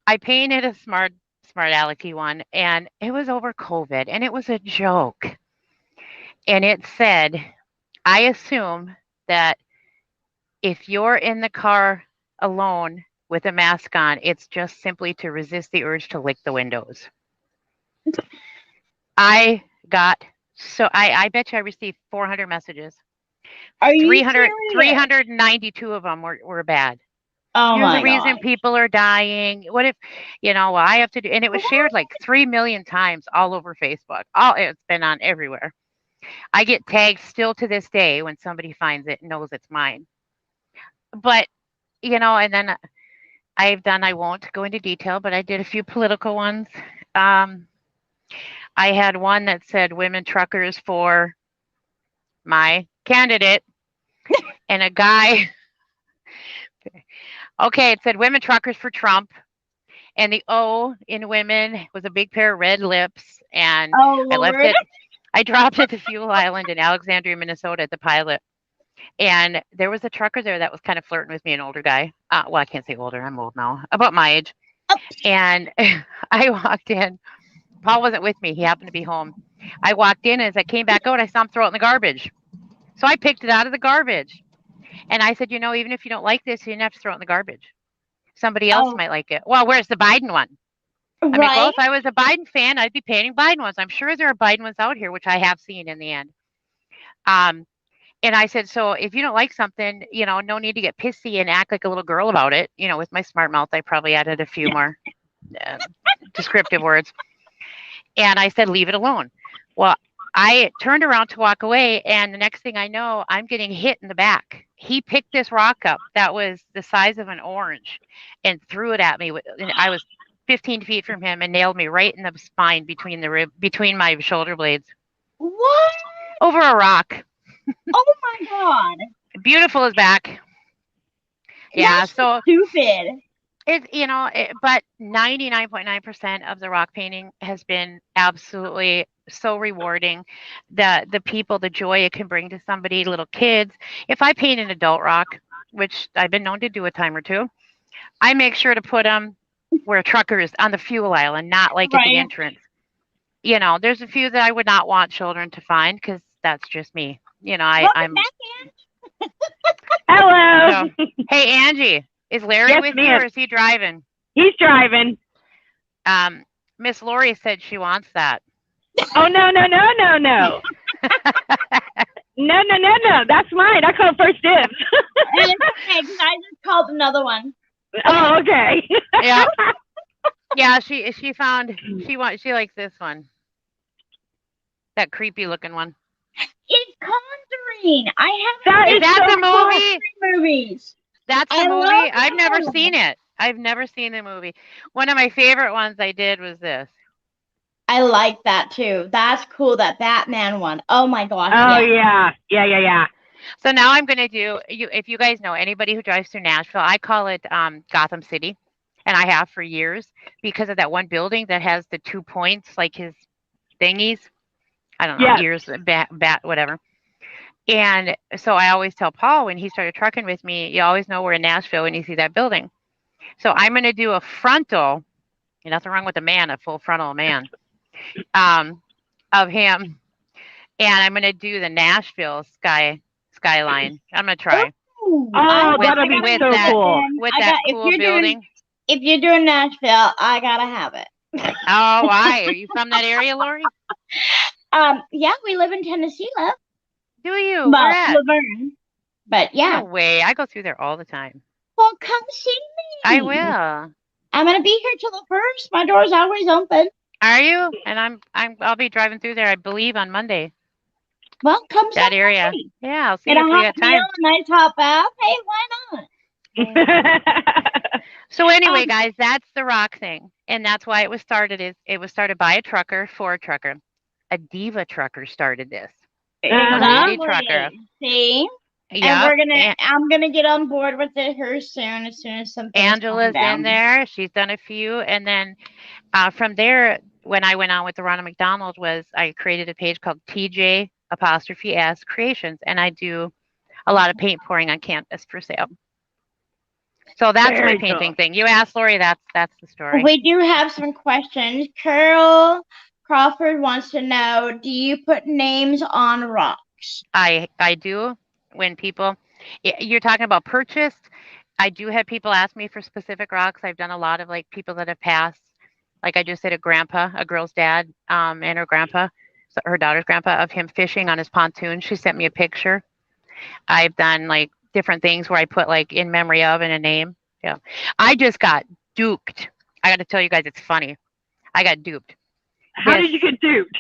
I painted a smart alecky one, and it was over COVID, and it was a joke. And it said, "I assume that if you're in the car alone with a mask on, it's just simply to resist the urge to lick the windows." I got I bet you I received 400 messages. Are you 300, serious? 392 of them were bad. Oh Here's a my reason god. people are dying. What if, well, I have to do, and it was shared like 3 million times all over Facebook. It's been on everywhere. I get tagged still to this day when somebody finds it and knows it's mine. But, and then I won't go into detail, but I did a few political ones. Um, I had one that said women truckers for my candidate, and a guy, okay, it said women truckers for Trump, and the O in women was a big pair of red lips, and Oh I left Lord. it. I dropped it at the fuel island in Alexandria, Minnesota at the pilot. And there was a trucker there that was kind of flirting with me, an older guy. Well, I can't say older. I'm old now, about my age. And I walked in. Paul wasn't with me. He happened to be home. I walked in, and as I came back out, I saw him throw it in the garbage. So I picked it out of the garbage. And I said, even if you don't like this, you didn't have to throw it in the garbage. Somebody else Oh, might like it. Well, where's the Biden one? I'm like, well, right? if I was a Biden fan, I'd be painting Biden ones. I'm sure there are Biden ones out here, which I have seen in the end. Um, and I said, so if you don't like something, no need to get pissy and act like a little girl about it. With my smart mouth, I probably added a few more uh, descriptive words. And I said, leave it alone. Well, I turned around to walk away, and the next thing I know, I'm getting hit in the back. He picked this rock up that was the size of an orange and threw it at me. And I was 15 feet from him and nailed me right in the spine between my shoulder blades What? over a rock. Oh my God. Beautiful is back. Yeah, That's so stupid. but 99.9% of the rock painting has been absolutely so rewarding. The people, the joy it can bring to somebody, little kids. If I paint an adult rock, which I've been known to do a time or two, I make sure to put them where truckers on the fuel aisle and not like at the Right. entrance. There's a few that I would not want children to find because that's just me. I'm. Hello. So, hey, Angie, is Larry Yes, with you ma'am. or is he driving? He's driving. Miss Lori said she wants that. Oh, no. No. No. That's mine. I call first dibs. And it's okay, because I just called another one. Oh, okay. Yeah. Yeah, she found she likes this one. That creepy looking one. It's Conjuring. I That haven't Is that so the cool. movie? movies. That's the I movie. love I've never that. seen it. I've never seen the movie. One of my favorite ones I did was this. I like that too. That's cool. That Batman one. Oh my gosh. Oh, Yeah. yeah. So now I'm gonna do if you guys know anybody who drives through Nashville, I call it Gotham City. And I have for years because of that one building that has the 2 points, like his thingies. I don't know, Yes. ears, bat, whatever. And so I always tell Paul when he started trucking with me, you always know we're in Nashville when you see that building. So I'm going to do a frontal, nothing wrong with a man, a full frontal man, of him. And I'm going to do the Nashville skyline. I'm going to try. Ooh, Oh, With- that'll be with so that- cool. With that cool building. If you're doing Nashville, I gotta have it. Oh, why? Are you from that area, Lori? Yeah, we live in Tennessee, love. Do you? But Where at? Laverne. But yeah. No way. I go through there all the time. Well, come see me. I will. I'm gonna be here till the 1st. My door's always open. Are you? And I'll be driving through there, I believe, on Monday. Well, come That see area. me. Yeah, I'll see Get a if we hot got time. meal, a nice hot bath. Hey, why not? So anyway, guys, that's the rock thing, and that's why it was started. It was started by a trucker for a trucker. A diva trucker started this. Exactly. trucker. See? Yeah. And I'm gonna get on board with her as soon as some things Angela's calm down. in there. She's done a few, and then from there, when I went on with the Ronald McDonald, I created a page called TJ_S Creations, and I do a lot of paint pouring on canvas for sale. So that's Very my painting cool. thing. You asked Lori, that's the story. We do have some questions. Carol Crawford wants to know, do you put names on rocks? I do. When people, you're talking about purchased, I do have people ask me for specific rocks. I've done a lot of like people that have passed. Like I just did a girl's dad, and her grandpa, so her daughter's grandpa, of him fishing on his pontoon. She sent me a picture. I've done like different things where I put like in memory of and a name. Yeah. I just got duped. I got to tell you guys, it's funny. I got duped. How did you get duped?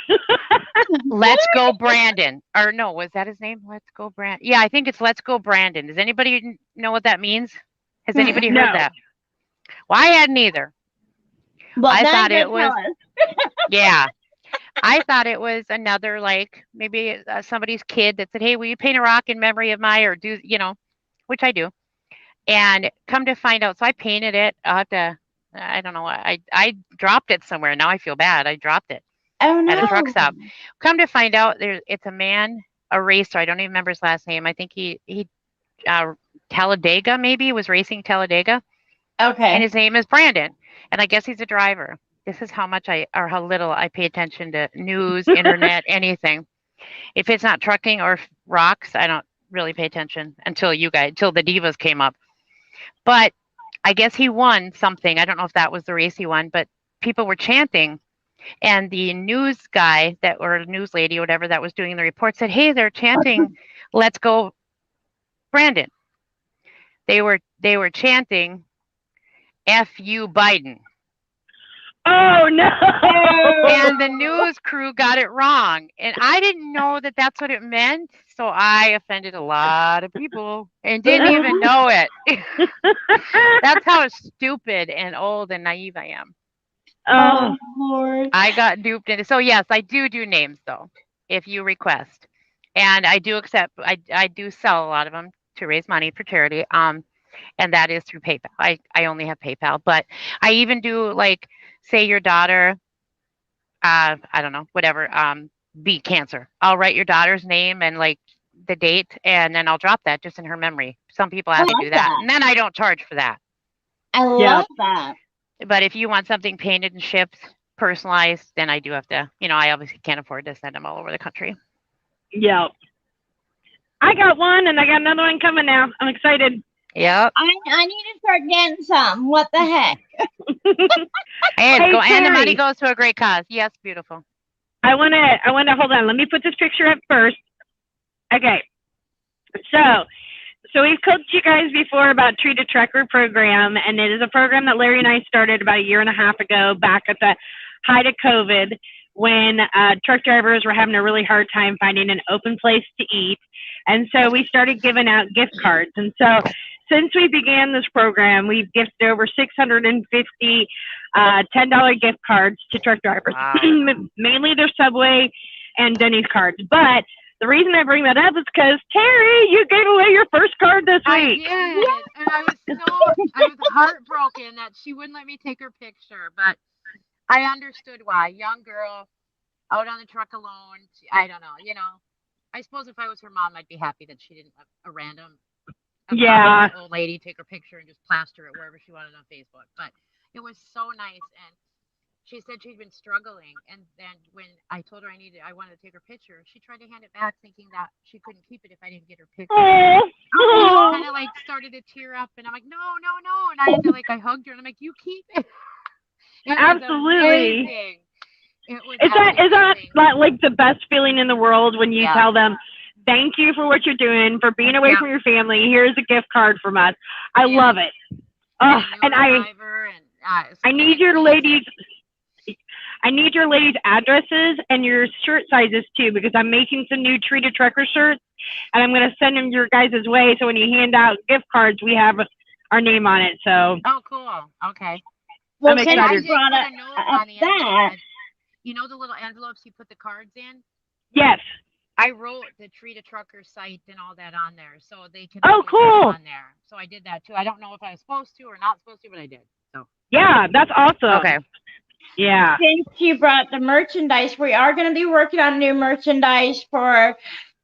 Let's Go Brandon. Or no, was that his name? Let's Go Brandon. Yeah, I think it's Let's Go Brandon. Does anybody know what that means? Has anybody No. heard that? Well, I hadn't either. Well, I then thought go it was- tell us. Yeah. I thought it was another, like, maybe somebody's kid that said, hey, will you paint a rock in memory of my, or do, which I do. And come to find out, so I painted it. I'll have to, I don't know, I dropped it somewhere. Now I feel bad. I dropped it Oh no. at a truck stop. Come to find out, it's a man, a racer. I don't even remember his last name. I think he Talladega maybe was racing Talladega, Okay. and his name is Brandon. and I guess he's a driver. This is how much or how little I pay attention to news, internet, anything. If it's not trucking or rocks, I don't really pay attention until the Divas came up. But I guess he won something. I don't know if that was the race he won, but people were chanting. And the news guy or news lady or whatever that was doing the report said, "Hey, they're chanting, let's go, Brandon." They were chanting, "F you, Biden." Oh no! And the news crew got it wrong. And I didn't know that that's what it meant. So I offended a lot of people and didn't even know it. That's how stupid and old and naive I am. Oh, Lord. I got duped into. So yes, I do names though, if you request. And I do I do sell a lot of them to raise money for charity. And that is through PayPal. I only have PayPal, but I even do, like, say your daughter, I don't know, whatever, beat cancer. I'll write your daughter's name and, like, the date, and then I'll drop that just in her memory. Some people ask me to do that, and then I don't charge for that. I love that. But if you want something painted and shipped, personalized, then I do have to, I obviously can't afford to send them all over the country. yeah. I got one, and I got another one coming now. I'm excited. Yep. I need to start getting some. What the heck? And Hey, and the money Terri. goes to a great cause. Yes, beautiful. I wanna hold on. Let me put this picture up first. Okay. So we've coached you guys before about Treat a Trucker program, and it is a program that Larry and I started about a year and a half ago, back at the height of COVID, when truck drivers were having a really hard time finding an open place to eat. And so we started giving out gift cards. And so since we began this program, we've gifted over 650 $10 gift cards to truck drivers. Wow. Mainly their Subway and Denny's cards. But the reason I bring that up is because, Terri, you gave away your first card this week. I did. And I was heartbroken that she wouldn't let me take her picture, but I understood why. Young girl out on the truck alone. I don't know, I suppose if I was her mom, I'd be happy that she didn't let a random old lady take her picture and just plaster it wherever she wanted on Facebook. But it was so nice. And she said she'd been struggling. And then when I told her I wanted to take her picture, she tried to hand it back thinking that she couldn't keep it if I didn't get her picture. Oh. Kind of like started to tear up. And I'm like, no. And I had to, I hugged her and I'm like, you keep it. Absolutely. Amazing. Is that like the best feeling in the world when you tell them, thank you for what you're doing, for being away from your family. Here's a gift card from us. I love it. Oh, and I need your ladies' addresses and your shirt sizes too, because I'm making some new Treat a Trucker shirts, and I'm going to send them your guys' way. So when you hand out gift cards, we have our name on it. So. Oh, cool. Okay. Well, I'm excited. I just brought up that. You know the little envelopes you put the cards in? Yes. I wrote the Treat a Trucker site and all that on there, so they can. Oh, cool. On there, so I did that too. I don't know if I was supposed to or not supposed to, but I did. So. Yeah, that's awesome. Okay. Yeah. Since you brought the merchandise, we are going to be working on new merchandise for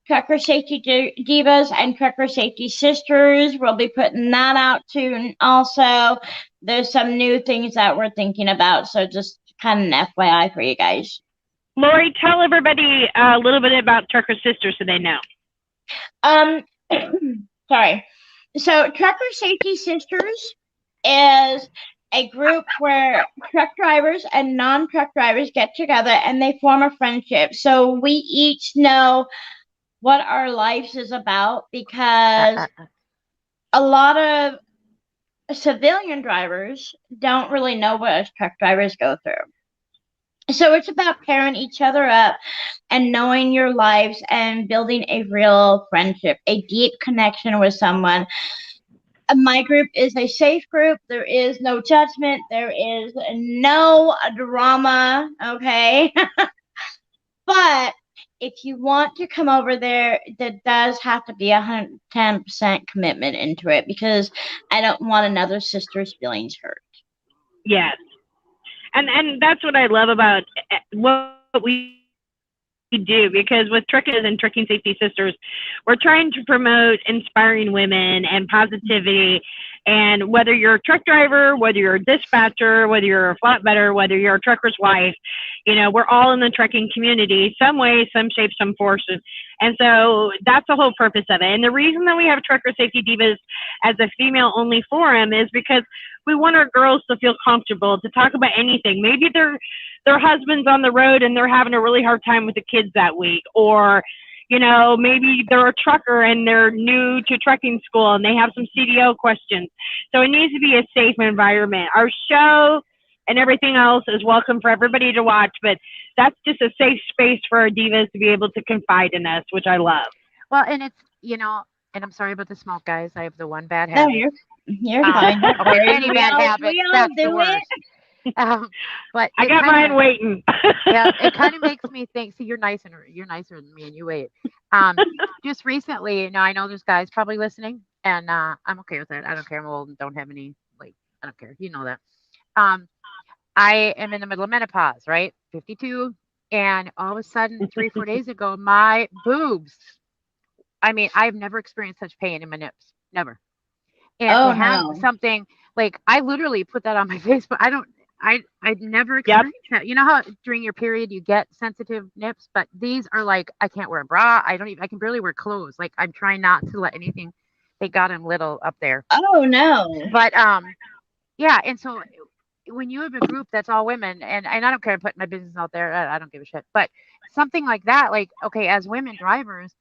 Trucker Safety Divas and Trucker Safety Sisters. We'll be putting that out too. And also, there's some new things that we're thinking about. So just kind of an FYI for you guys. Lori, tell everybody a little bit about Trucker Sisters so they know. Sorry. So Trucker Safety Sisters is a group where truck drivers and non-truck drivers get together and they form a friendship. So we each know what our lives is about, because a lot of civilian drivers don't really know what us truck drivers go through. So it's about pairing each other up and knowing your lives and building a real friendship, a deep connection with someone. My group is a safe group. There is no judgment. There is no drama, okay? But if you want to come over there, there does have to be 110% commitment into it, because I don't want another sister's feelings hurt. Yes. And that's what I love about what we do, because with Truckers and Trucking Safety Sisters, we're trying to promote inspiring women and positivity And whether you're a truck driver, whether you're a dispatcher, whether you're a flatbedder, whether you're a trucker's wife, you know, we're all in the trucking community, some way, some shape, some force. And so that's the whole purpose of it. And the reason that we have Trucker Safety Divas as a female-only forum is because we want our girls to feel comfortable to talk about anything. Maybe their husband's on the road and they're having a really hard time with the kids that week, or you know, maybe they're a trucker and they're new to trucking school and they have some CDO questions. So it needs to be a safe environment. Our show and everything else is welcome for everybody to watch, but that's just a safe space for our divas to be able to confide in us, which I love. Well, and it's, you know, and I'm sorry about the smoke, guys. I have the one bad No, habit. you're fine. Don't Okay, worry. any bad habit, we all that's the do worst. it. But I it got kinda- mine waiting. Yeah, it kind of makes me think. See, you're nicer than me, and you wait. Just recently, now I know there's guys probably listening, and I'm okay with that. I don't care. I'm old and don't have any like. I don't care. You know that. I am in the middle of menopause, right? 52, and all of a sudden, 3-4 days ago, my boobs. I mean, I've never experienced such pain in my nips, never. And to have something like, I literally put that on my Facebook. I'd never experienced that. You know how during your period you get sensitive nips, but these are like, I can't wear a bra. I can barely wear clothes. Like, I'm trying not to let anything. They got them little up there. Oh no. But yeah. And so when you have a group that's all women, and I don't care, I'm putting my business out there. I don't give a shit. But something like that, like, okay, as women drivers,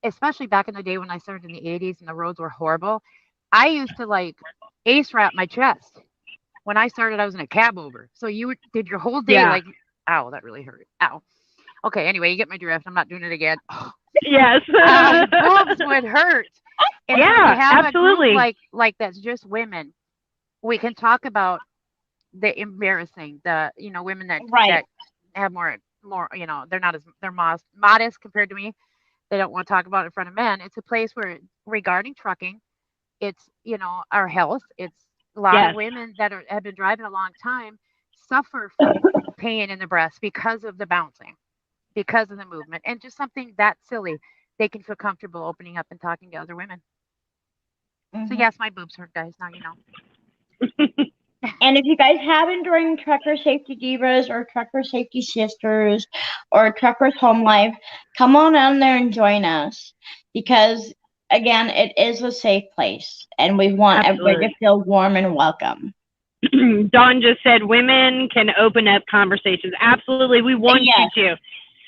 especially back in the day when I started in the 80s and the roads were horrible, I used to like ace wrap my chest. When I started, I was in a cab over. So you did your whole day like, ow, that really hurt. Ow. Okay, anyway, you get my drift. I'm not doing it again. Yes. Boobs would hurt. And so to have absolutely. a group like that's just women, we can talk about the embarrassing, the, you know, women that have more, you know, they're modest compared to me. They don't want to talk about it in front of men. It's a place where, regarding trucking, it's, you know, our health. It's a lot of women that have been driving a long time suffer from pain in the breast because of the bouncing, because of the movement, and just something that silly. They can feel comfortable opening up and talking to other women. So yes, my boobs hurt, guys. Now you know. And if you guys haven't joined Trucker Safety Divas or Trucker Safety Sisters or Truckers Home Life, come on down there and join us, because again, it is a safe place and we want everybody to feel warm and welcome. Dawn just said women can open up conversations. Absolutely. We want you to.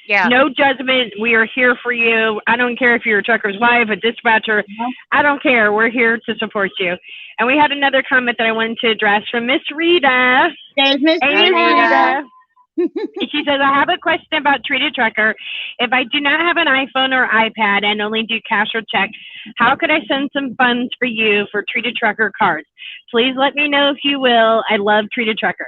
Yeah. No judgment. We are here for you. I don't care if you're a trucker's wife, a dispatcher. I don't care. We're here to support you. And we had another comment that I wanted to address from Miss Rita. There's Miss Rita. She says, I have a question about Treated Trucker. If I do not have an iPhone or iPad and only do cash or check, how could I send some funds for you for Treated Trucker cards? Please let me know if you will. I love Treated Trucker.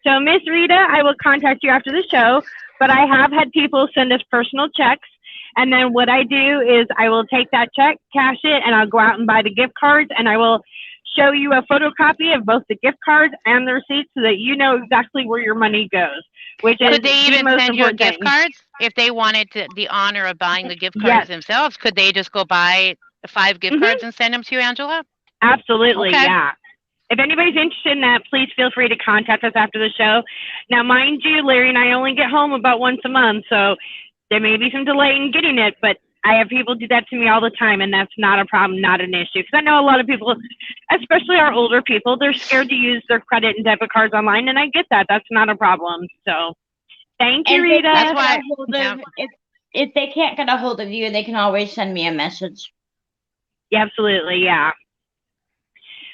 So Miss Rita, I will contact you after the show, but I have had people send us personal checks. And then what I do is I will take that check, cash it, and I'll go out and buy the gift cards, and I will show you a photocopy of both the gift cards and the receipt so that you know exactly where your money goes. Which could is they even send you gift cards if they wanted the honor of buying the gift cards themselves? Could they just go buy 5 gift cards and send them to you, Angela? Absolutely, yeah. If anybody's interested in that, please feel free to contact us after the show. Now, mind you, Larry and I only get home about once a month, so there may be some delay in getting it, but I have people do that to me all the time, and that's not a problem, not an issue. Because I know a lot of people, especially our older people, they're scared to use their credit and debit cards online, and I get that. That's not a problem. So, thank you, Rita. That's why. If they can't get a hold of you, they can always send me a message. Yeah, absolutely, yeah.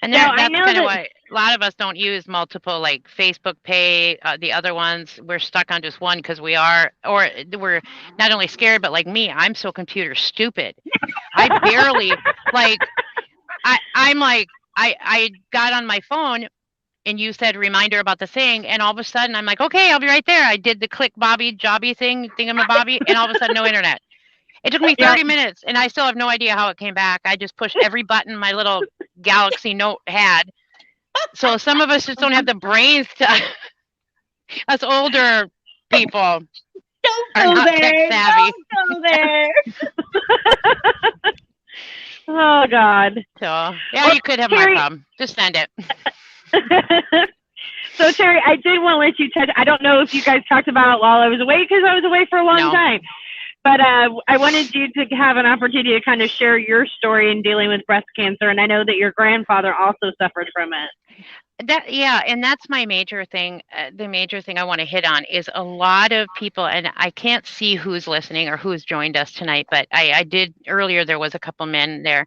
And that's kind of why a lot of us don't use multiple, like Facebook Pay. The other ones, we're stuck on just one because we're not only scared, but like me, I'm so computer stupid. I barely I got on my phone and you said reminder about the thing, and all of a sudden I'm like, okay, I'll be right there. I did the click jobby thing, thingamabobby, and all of a sudden no internet. It took me 30 minutes, and I still have no idea how it came back. I just pushed every button my little Galaxy Note had. So some of us just don't have the brains to. Us older people are not tech savvy. Don't go there. Oh God. So yeah, Well, you could have Terri- my problem. Just send it. So Terri, I did want to let you touch. I don't know if you guys talked about it while I was away because I was away for a long No. time. But I wanted you to have an opportunity to kind of share your story in dealing with breast cancer, and I know that your grandfather also suffered from it. And that's my major thing. The major thing I want to hit on is a lot of people, and I can't see who's listening or who's joined us tonight, but I did earlier. There was a couple men there.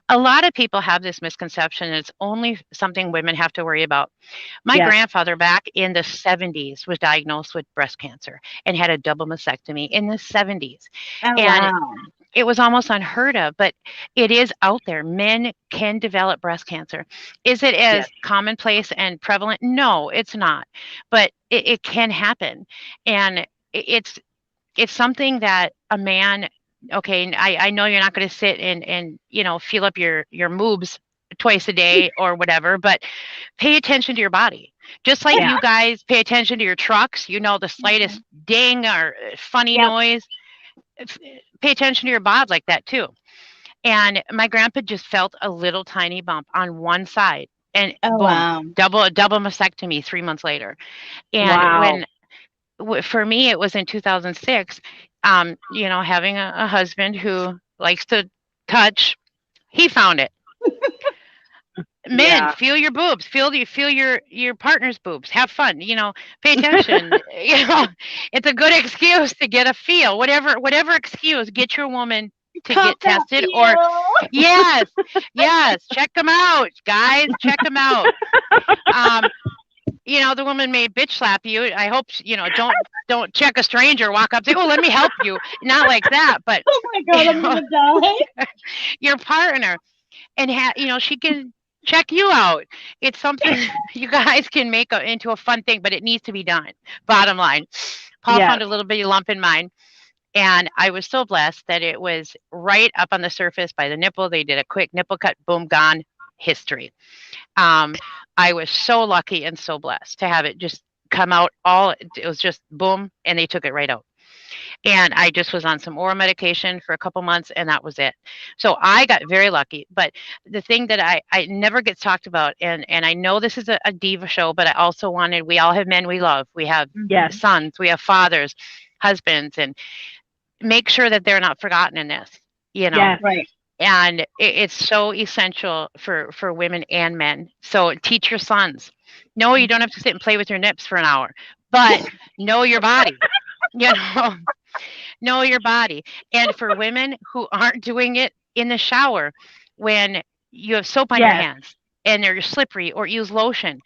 A lot of people have this misconception. It's only something women have to worry about. My grandfather back in the 70s was diagnosed with breast cancer and had a double mastectomy in the 70s. Oh, And wow. it was almost unheard of, but it is out there. Men can develop breast cancer. Is it as commonplace and prevalent? No, it's not. But it can happen. And it's something that a man, okay, I know you're not going to sit and feel up your moobs twice a day or whatever, but pay attention to your body. Just like you guys pay attention to your trucks, the slightest ding or funny noise, pay attention to your bod like that too. And my grandpa just felt a little tiny bump on one side, and boom, double mastectomy 3 months later. And for me, it was in 2006. Having a husband who likes to touch, he found it. Men, feel your boobs, feel your partner's boobs, have fun, pay attention. It's a good excuse to get a feel, whatever excuse, get your woman to get tested, or yes, check them out, guys, check them out. The woman may bitch slap you. I hope, don't check a stranger, walk up, say, oh, let me help you. Not like that, but Oh my God, I'm gonna die. your partner, and she can check you out. It's something you guys can make into a fun thing, but it needs to be done. Bottom line, Paul found a little bitty lump in mine, and I was so blessed that it was right up on the surface by the nipple. They did a quick nipple cut, boom, gone, history. I was so lucky and so blessed to have it just come out it was just boom, and they took it right out. And I just was on some oral medication for a couple months, and that was it. So I got very lucky. But the thing that I never gets talked about, and I know this is a diva show, but I also we all have men we love. We have sons, we have fathers, husbands, and make sure that they're not forgotten in this, Right. And it's so essential for women and men. So teach your sons. No, you don't have to sit and play with your nips for an hour, but know your body. Know your body. And for women who aren't doing it in the shower, when you have soap on your hands and they're slippery, or use lotion,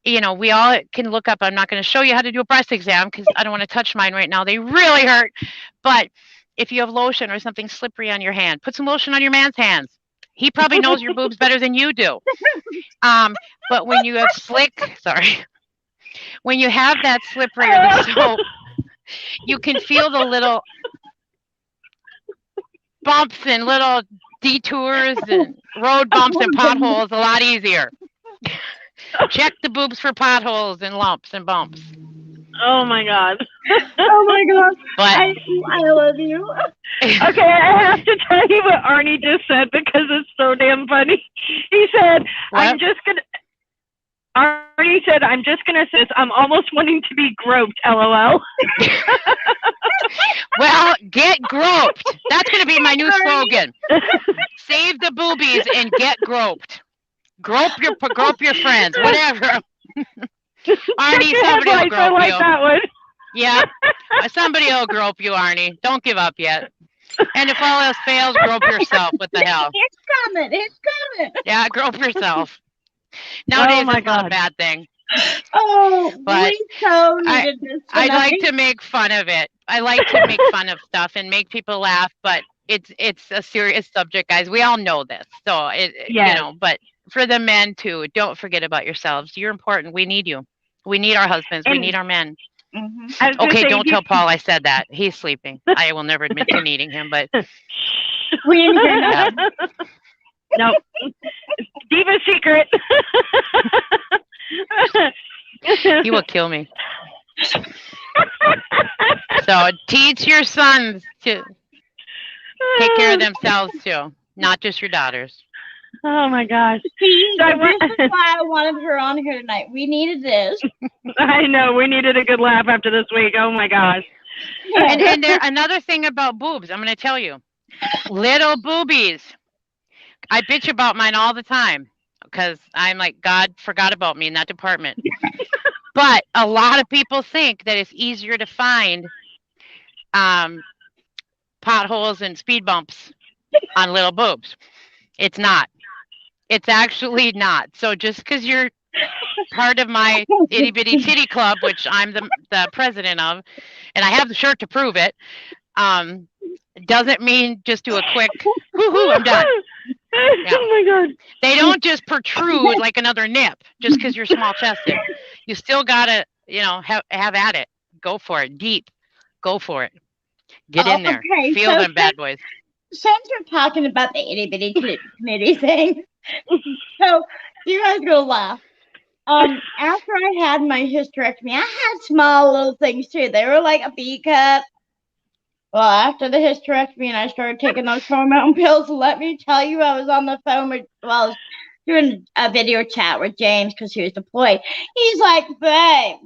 we all can look up. I'm not going to show you how to do a breast exam because I don't want to touch mine right now. They really hurt. But if you have lotion or something slippery on your hand, put some lotion on your man's hands. He probably knows your boobs better than you do. But when you have when you have that slippery or the soap, you can feel the little bumps and little detours and road bumps and potholes a lot easier. Check the boobs for potholes and lumps and bumps. Oh my God. Oh my God. But I love you. Okay, I have to tell you what Arnie just said because it's so damn funny. He said, Arnie said, I'm just going to say this. I'm almost wanting to be groped, LOL. Well, get groped. That's going to be my new slogan. Save the boobies and get groped. Grope your friends, whatever. Arnie, somebody will grope I like you. That one. Yeah, somebody will grope you, Arnie. Don't give up yet. And if all else fails, grope yourself. What the hell? It's coming. Yeah, grope yourself. Nowadays, it's not a bad thing. Oh, but we so needed this I tonight. like to make fun of it. I like to make fun of stuff and make people laugh, but it's a serious subject, guys. We all know this. So, but for the men, too, don't forget about yourselves. You're important. We need you. We need our husbands. We need our men. Mm-hmm. Okay, don't tell Paul I said that. He's sleeping. I will never admit to needing him, but we didn't hear that. No. Diva secret. He will kill me. So teach your sons to take care of themselves too. not just your daughters. Oh my gosh. See, So this is why I wanted her on here tonight. We needed this. I know we needed a good laugh after this week. Oh my gosh. And there, another thing about boobs, I'm going to tell you. Little boobies. I bitch about mine all the time because I'm like, God forgot about me in that department. But a lot of people think that it's easier to find potholes and speed bumps on little boobs. It's not. It's actually not. So just because you're part of my itty bitty titty club, which I'm the president of, and I have the shirt to prove it, doesn't mean just do a quick woohoo, I'm done. Yeah. Oh my God. They don't just protrude like another nip just because you're small chested. You still gotta, have at it. Go for it. Deep. Go for it. Get in there. Okay, Feel so them bad boys. Since we're talking about the itty bitty committee thing, so you guys gonna laugh. After I had my hysterectomy, I had small little things too. They were like a B cup. Well, after the hysterectomy and I started taking those hormone pills, let me tell you, I was on the phone with, I was doing a video chat with James because he was deployed. He's like, babe,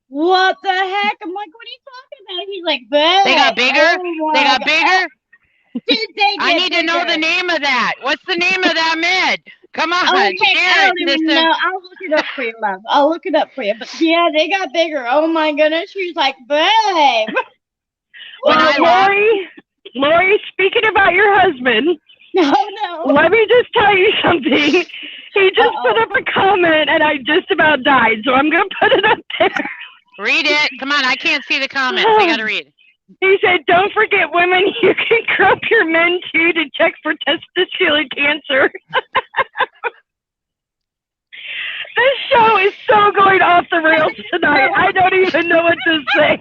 what the heck? I'm like, what are you talking about? He's like, babe. They got bigger? Oh They got bigger? I need to know bigger. the name of that. What's the name of that med? Come on, Okay, share I it, don't even sister. know. I'll look it up for you, love. I'll look it up for you. But yeah, they got bigger. Oh my goodness. She's like, babe. Well, Lori, speaking about your husband, No. let me just tell you something. He just put up a comment and I just about died, so I'm going to put it up there. Read it. Come on, I can't see the comments. I got to read. He said, don't forget women, you can grab your men too to check for testicular cancer. This show is so going off the rails tonight. I don't even know what to say.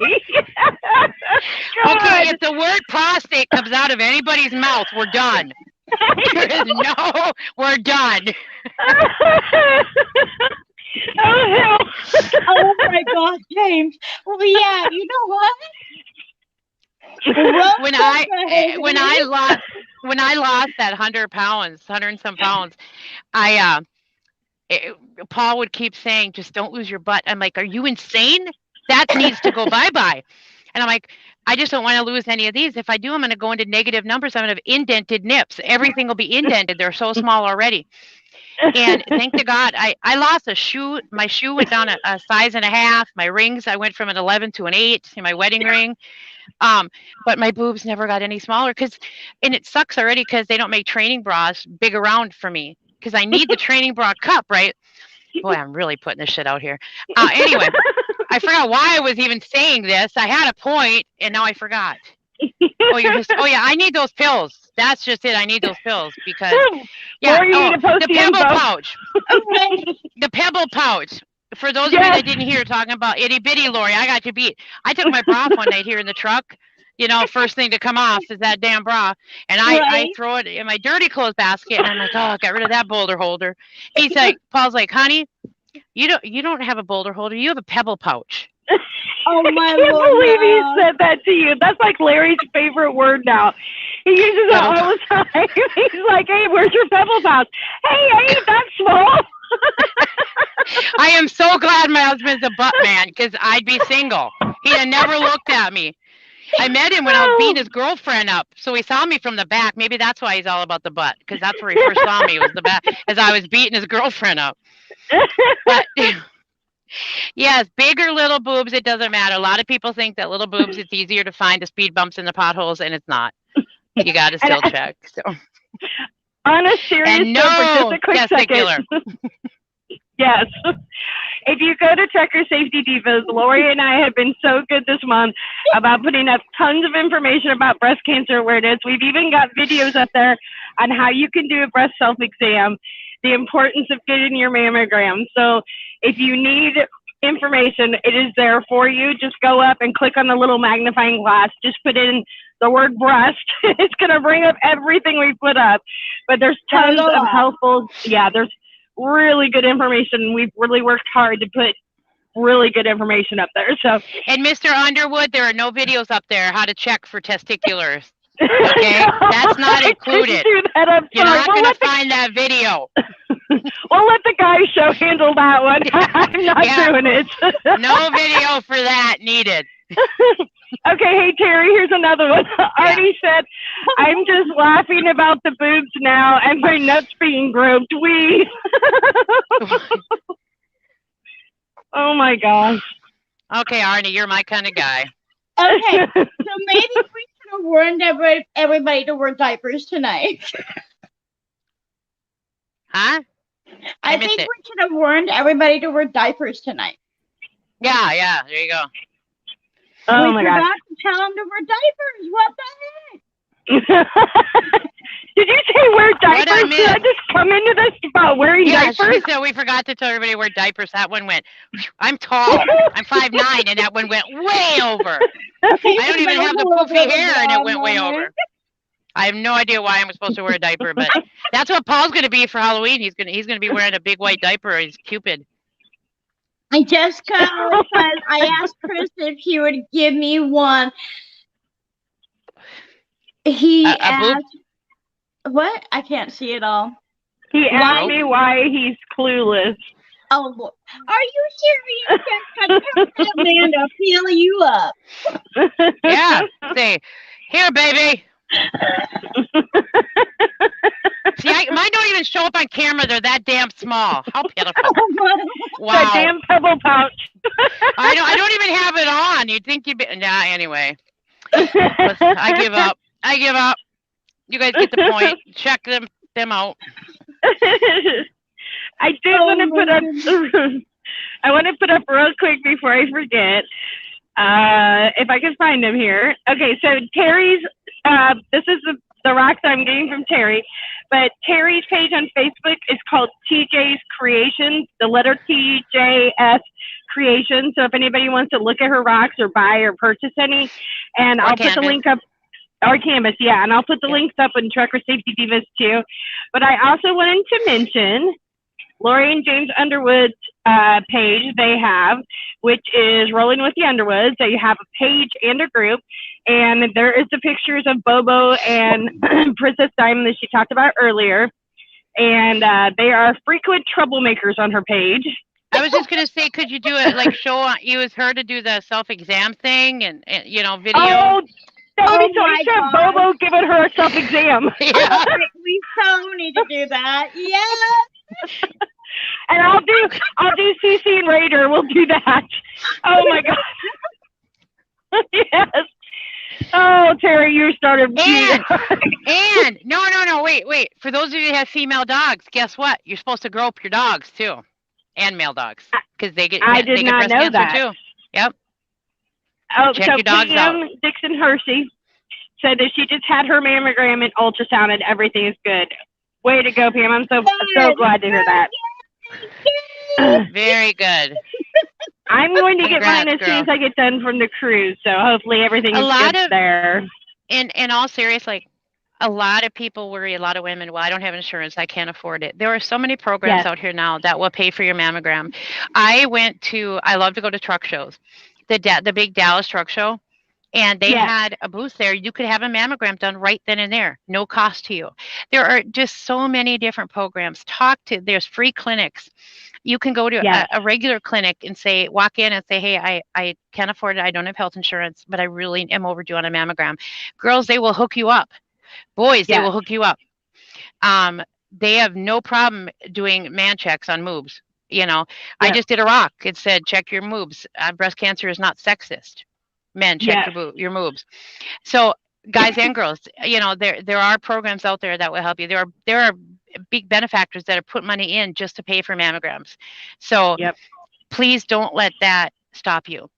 Okay, if the word prostate comes out of anybody's mouth, we're done. No, we're done. Oh, hell. Oh my gosh, James. Well, yeah, you know what? When I lost that 100 and some pounds, Paul would keep saying, just don't lose your butt. I'm like, are you insane? That needs to go bye-bye. And I'm like, I just don't want to lose any of these. If I do, I'm going to go into negative numbers. I'm going to have indented nips. Everything will be indented. They're so small already. And thank to God, I lost a shoe. My shoe went down a size and a half. My rings, I went from an 11 to an 8 in my wedding ring. But my boobs never got any smaller and it sucks already because they don't make training bras big around for me because I need the training bra cup, right? Boy, I'm really putting this shit out here. Anyway, I forgot why I was even saying this. I had a point and now I forgot. Oh yeah, I need those pills. That's just it. I need those pills because the pimple pouch. The pimple pouch. For those of you that didn't hear talking about itty bitty Lori, I got you beat. I took my bra off one night here in the truck. First thing to come off is that damn bra. And I throw it in my dirty clothes basket and I'm like, oh, got rid of that boulder holder. Paul's like, honey, you don't have a boulder holder, you have a pebble pouch. Oh my I can't believe he said that to you. That's like Larry's favorite word now. He uses it all the time. He's like, hey, where's your pebble pouch? Hey, I ain't that small. I am so glad my husband's a butt man because I'd be single. He'd have never looked at me. I met him when I was beating his girlfriend up. So he saw me from the back. Maybe that's why he's all about the butt because that's where he first saw me was the back as I was beating his girlfriend up. But yes, big or little boobs, it doesn't matter. A lot of people think that little boobs, it's easier to find the speed bumps and the potholes, and it's not. You got to still check. So. On a serious and no note, for just a quick testicular. Second. Yes. If you go to Check Your Safety Divas, Lori and I have been so good this month about putting up tons of information about breast cancer awareness. We've even got videos up there on how you can do a breast self-exam, the importance of getting your mammogram. So if you need information, it is there for you. Just go up and click on the little magnifying glass. Just put in the word breast. It's going to bring up everything we put up. But there's tons of helpful, there's really good information. We've really worked hard to put really good information up there. So, and Mr. Underwood, there are no videos up there how to check for testiculars. Okay, that's not included. Do that up You're not front. going to find that video. We'll let the guy show handle that one. I'm not doing it. No video for that needed. Okay, hey Terry, here's another one. Artie said, "I'm just laughing about the boobs now and my nuts being groped. We." Oh my gosh. Okay, Arnie, you're my kind of guy. Okay, so maybe we should have warned everybody to wear diapers tonight. Huh? I think we should have warned everybody to wear diapers tonight. Yeah, there you go. Oh we my forgot gosh. to tell them to wear diapers. What the heck? Did you say wear diapers? I Did I just come into this about wearing diapers? She said we forgot to tell everybody to wear diapers. That one went, I'm tall. I'm 5'9", and that one went way over. Okay, I don't even have the poofy hair, and it went way over. I have no idea why I'm supposed to wear a diaper, but that's what Paul's going to be for Halloween. He's gonna be wearing a big white diaper. He's Cupid. I just because I asked Chris if he would give me one. He asked, what? I can't see it all. He asked me why he's clueless. Oh, are you serious, Jessica? Amanda, fill you up. Yeah. Say, here, baby. See, mine don't even show up on camera. They're that damn small. How pitiful! Wow. That damn pebble pouch. I don't even have it on. You'd think you'd be. Nah. Anyway, I give up. You guys get the point. Check them out. I did want to put up. I want to put up real quick before I forget. If I can find them here. Okay, so Terry's. This is the rocks I'm getting from Terry, but Terry's page on Facebook is called TJ's Creations. The letter TJS Creations. So if anybody wants to look at her rocks or buy or purchase any, and I'll put the link up. Or Canvas, yeah, and I'll put the links up in Trucker Safety Divas too. But I also wanted to mention Lori and James Underwood's page they have, which is Rolling with the Underwoods. They have a page and a group, and there is the pictures of Bobo and Princess Diamond that she talked about earlier. And they are frequent troublemakers on her page. I was just gonna say, could you do it like use her to do the self-exam thing and video? Oh, that would be so nice to have Bobo giving her a self-exam. Yeah. We so need to do that. Yes. And I'll do CC and Raider. We'll do that. Oh my God. Yes. Oh, Terry, you started. And no, wait. For those of you that have female dogs, guess what? You're supposed to grope your dogs too, and male dogs, because they get I did not know that too. Yep. Oh, check so your dogs Pam out. Dixon Hershey said that she just had her mammogram and ultrasound and everything is good. Way to go, Pam. I'm so glad to hear that. Very good. I'm going to get mine as soon as I get done from the cruise, so hopefully everything is good there. In all seriousness, like, a lot of people worry, a lot of women, well, I don't have insurance, I can't afford it. There are so many programs out here now that will pay for your mammogram. I love to go to truck shows. The big Dallas truck show, and they had a booth there. You could have a mammogram done right then and there, no cost to you. There are just so many different programs. There's free clinics. You can go to a regular clinic and walk in and say, hey, I can't afford it. I don't have health insurance, but I really am overdue on a mammogram. Girls, they will hook you up. Boys, they will hook you up. They have no problem doing man checks on moobs. I just did a rock. It said, check your moobs. Breast cancer is not sexist. Men, check your moobs. So guys and girls, there are programs out there that will help you. There are big benefactors that have put money in just to pay for mammograms. So please don't let that stop you.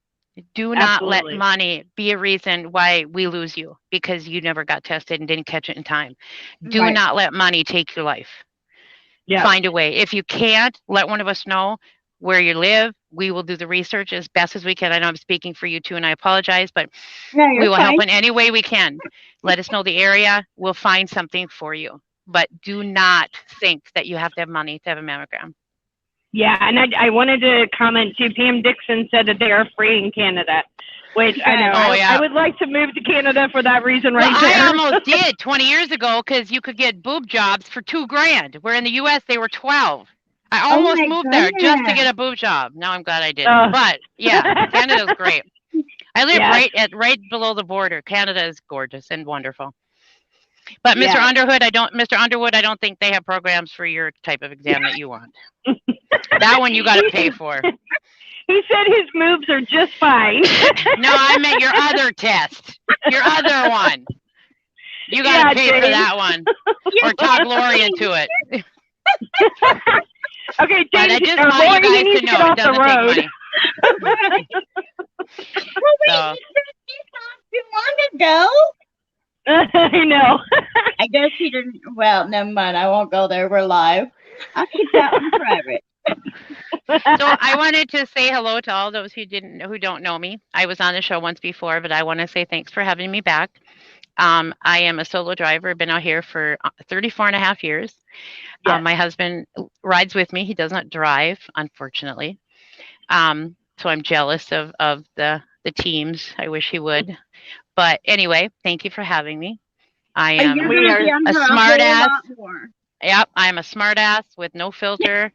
Do not let money be a reason why we lose you because you never got tested and didn't catch it in time. Do not let money take your life. Find a way. If you can't, let one of us know where you live. We will do the research as best as we can. I know I'm speaking for you too, and I apologize, but we will help in any way we can. Let us know the area. We'll find something for you. But do not think that you have to have money to have a mammogram. Yeah, and I wanted to comment too. Pam Dixon said that they are free in Canada, which I know. Oh, yeah. I would like to move to Canada for that reason right Well, there. I almost did 20 years ago because you could get boob jobs for $2,000. Where in the U.S. they were 12. I almost my moved there just to goodness. get a boob job. Now I'm glad I didn't. But yeah, Canada's great. I live Yes. right below the border. Canada is gorgeous and wonderful. But Mr. Yes. Mr. Underwood, I don't think they have programs for your type of exam that you want. That one you got to pay for. He said his moves are just fine. No, I meant your other test. Your other one. You got to pay for James. that one. Or talk Lori into it. Okay, But I James, just Lori, want you you guys need to to know get it off the doesn't road. take money. So, You want to go? I know. I guess he didn't. Well, never mind. I won't go there. We're live. I'll keep that one private. so I wanted to say hello to all those who don't know me. I was on the show once before, but I want to say thanks for having me back. I am a solo driver. Been out here for 34 and a half years. Yes. My husband rides with me. He does not drive, unfortunately. So I'm jealous of the teams. I wish he would. But anyway, thank you for having me. I am You're gonna be on a her smart whole ass. lot more. Yep, I am a smart ass with no filter.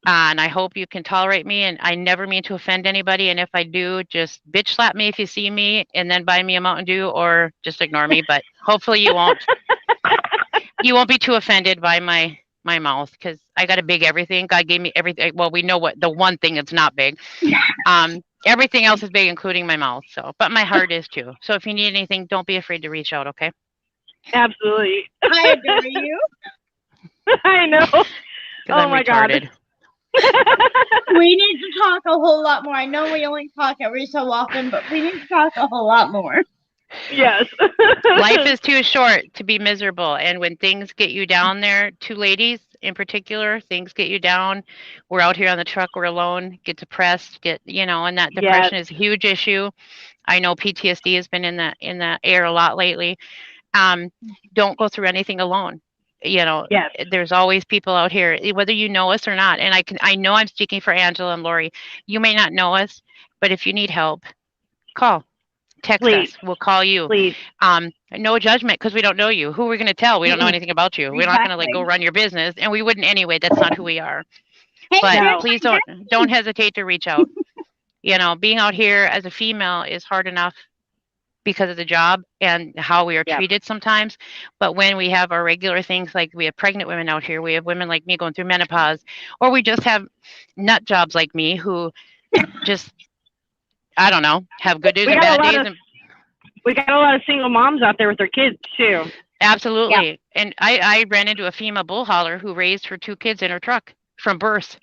And I hope you can tolerate me. And I never mean to offend anybody. And if I do, just bitch slap me if you see me and then buy me a Mountain Dew or just ignore me. But hopefully you won't. You won't be too offended by my mouth because I got a big everything. God gave me everything. Well, we know what the one thing that's not big. Everything else is big, including my mouth. So, but my heart is too. So if you need anything, don't be afraid to reach out. Okay. Absolutely. I adore you. I know. 'Cause I'm my retarded. God. We need to talk a whole lot more. I know we only talk every so often, but we need to talk a whole lot more. Yes. Life is too short to be miserable. And when things get you down there, two ladies in particular, things get you down. We're out here on the truck, we're alone, get depressed, and that depression is a huge issue. I know PTSD has been in the air a lot lately. Don't go through anything alone. Yes. There's always people out here, whether you know us or not. And I know I'm speaking for Angela and Lori. You may not know us, but if you need help, call. Text Please. us. We'll call you. Please. No judgment because we don't know you. Who are we going to tell? We don't know anything about you. We're not going to go run your business, and we wouldn't anyway. That's not who we are. Hey, But No. please don't hesitate to reach out. Being out here as a female is hard enough because of the job and how we are treated sometimes. But when we have our regular things, like we have pregnant women out here, we have women like me going through menopause, or we just have nut jobs like me who just, I don't know, have good days and bad days. We got a lot of single moms out there with their kids too. Absolutely. Yep. And I ran into a female bull hauler who raised her 2 kids in her truck from birth.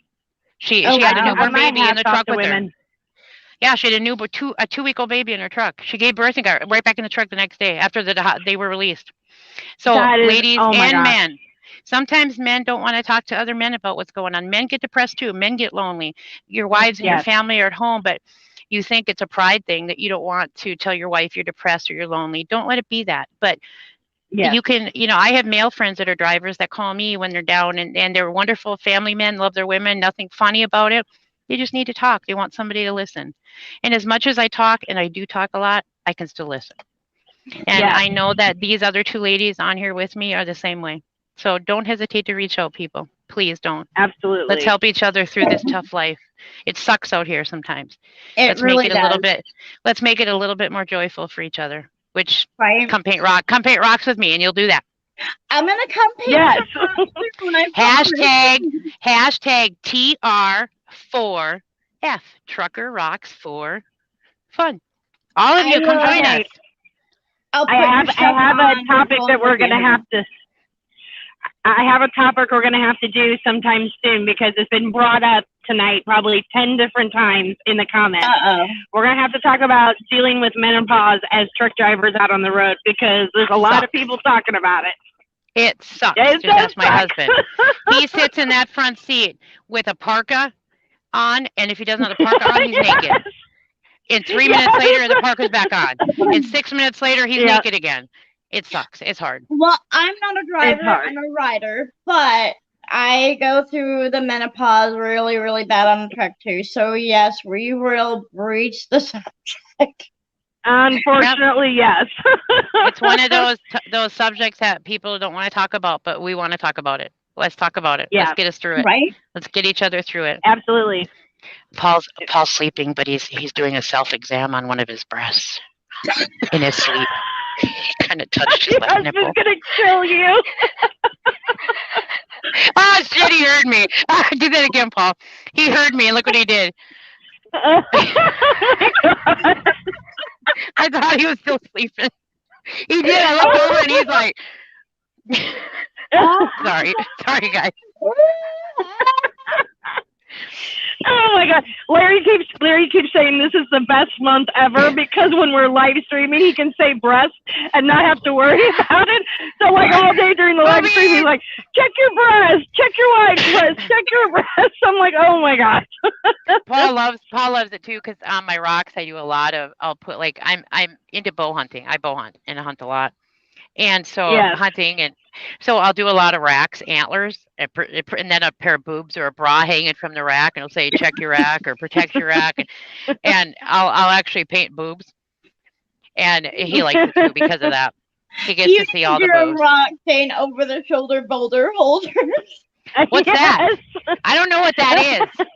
She had a newborn baby in the truck with her. Yeah, she had a 2-week-old baby in her truck. She gave birth and got right back in the truck the next day after they were released. So ladies and men, sometimes men don't want to talk to other men about what's going on. Men get depressed too. Men get lonely. Your wives and your family are at home, but you think it's a pride thing that you don't want to tell your wife you're depressed or you're lonely. Don't let it be that. But you can, I have male friends that are drivers that call me when they're down and they're wonderful family men, love their women, nothing funny about it. They just need to talk. They want somebody to listen. And as much as I talk, and I do talk a lot, I can still listen. And I know that these other 2 ladies on here with me are the same way. So don't hesitate to reach out, people. Please don't. Absolutely. Let's help each other through this tough life. It sucks out here sometimes. Let's make it a little bit more joyful for each other. Which come paint rocks with me, and you'll do that. I'm gonna come paint when I hashtag TR4F Trucker Rocks for Fun. All of you come join us. I have a topic that we're gonna have to. I have a topic we're gonna have to do sometime soon because it's been brought up tonight probably 10 different times in the comments. We're gonna have to talk about dealing with menopause as truck drivers out on the road because there's a lot of people talking about it. It sucks. Just ask my husband. He sits in that front seat with a parka on, and if he doesn't have the parka on, he's naked. And 3 minutes later, the parka's back on. And 6 minutes later, he's naked again. It sucks. It's hard. Well, I'm not a driver. I'm a rider, but I go through the menopause really, really bad on the truck too. So yes, we will breach the subject. Unfortunately, yes. It's one of those subjects that people don't want to talk about, but we want to talk about it. Let's talk about it. Yeah. Let's get us through it. Right? Let's get each other through it. Absolutely. Paul's sleeping, but he's doing a self-exam on one of his breasts in his sleep. He kind of touched his Your left nipple. husband's gonna kill you. Oh shit! He heard me. Do that again, Paul. He heard me. Look what he did. Oh my God. I thought he was still sleeping. He did. I looked over and he's like, sorry, guys. Oh my God, Larry keeps saying this is the best month ever because when we're live streaming, he can say breast and not have to worry about it. So like all day during the live stream, he's like, check your breast, check your wife's breast, check your breast. I'm like, oh my gosh. Paul loves it too because on my rocks I do a lot of. I'll put like I'm into bow hunting. I bow hunt and I hunt a lot, and so Yes. hunting and so I'll do a lot of racks, antlers, and then a pair of boobs or a bra hanging from the rack, and it'll say check your rack or protect your rack, and I'll actually paint boobs, and he likes it too because of that. He gets to see all the You're boobs. rock thing over the shoulder boulder holders. What's that? I don't know what that is.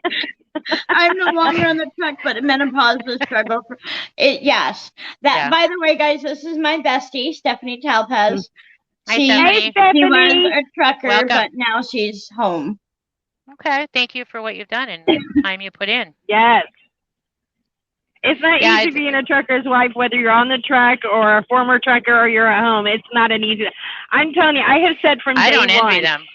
I'm no longer on the truck, but menopause is a struggle for it. Yes. That. Yeah. By the way, guys, this is my bestie, Stephanie Talpez. Hi, She Stephanie. was a trucker, Welcome. but now she's home. Okay, thank you for what you've done and the time you put in. Yes. It's not Yeah, easy being a trucker's wife, whether you're on the truck or a former trucker or you're at home. It's not an easy. I'm telling you, I have said from I day don't envy one. them.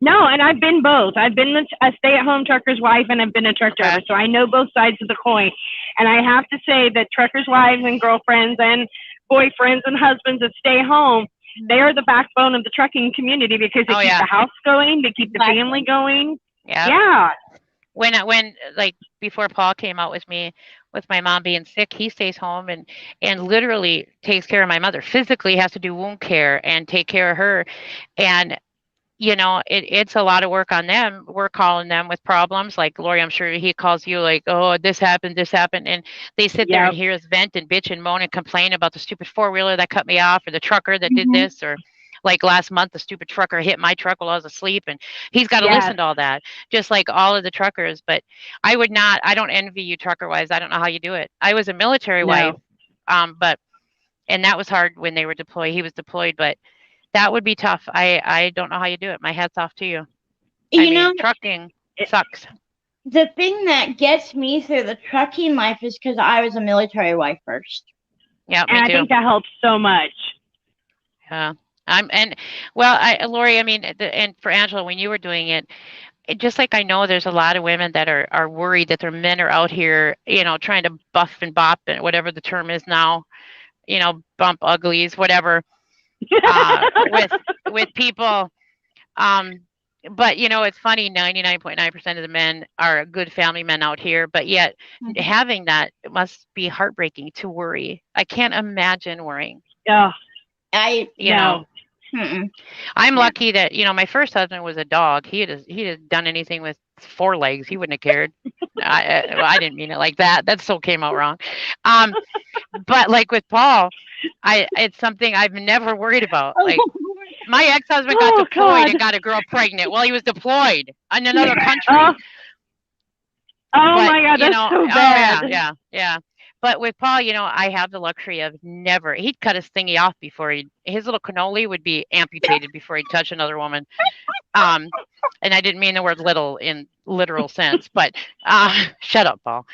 No, and I've been both. I've been a stay-at-home trucker's wife, and I've been a truck driver, so I know both sides of the coin. And I have to say that truckers' wives and girlfriends and boyfriends and husbands that stay home, they are the backbone of the trucking community because they keep the house going, they keep the family going. Yeah. When like before Paul came out with me, with my mom being sick, he stays home and literally takes care of my mother. Physically has to do wound care and take care of her, and you know, it's a lot of work on them. We're calling them with problems. Like Lori, I'm sure he calls you like, oh, this happened. And they sit there and hear us vent and bitch and moan and complain about the stupid four-wheeler that cut me off or the trucker that did this, or like last month, the stupid trucker hit my truck while I was asleep, and he's got to listen to all that, just like all of the truckers. But I don't envy you trucker-wise. I don't know how you do it. I was a military wife, but that was hard when they were deployed. He was deployed, but that would be tough. I don't know how you do it. My hat's off to you. You know, trucking sucks. The thing that gets me through the trucking life is because I was a military wife first. Yeah, and I think that helps so much. Yeah, Lori, I mean, and for Angela, when you were doing it, just like I know there's a lot of women that are worried that their men are out here, you know, trying to buff and bop and whatever the term is now, you know, bump uglies, whatever. With people, but you know, it's funny, 99.9% of the men are good family men out here, but yet having that, it must be heartbreaking to worry. I can't imagine worrying. Yeah, you know. I'm lucky that, you know, my first husband was a dog. He had done anything with four legs, he wouldn't have cared. I didn't mean it like that. That still came out wrong. But like with Paul, it's something I've never worried about. Like my ex-husband got deployed and got a girl pregnant while he was deployed in another country. My God, that's so bad. Yeah. But with Paul, you know, I have the luxury of never. He'd cut his thingy off before his little cannoli would be amputated before he'd touch another woman. And I didn't mean the word little in literal sense, but shut up, Paul.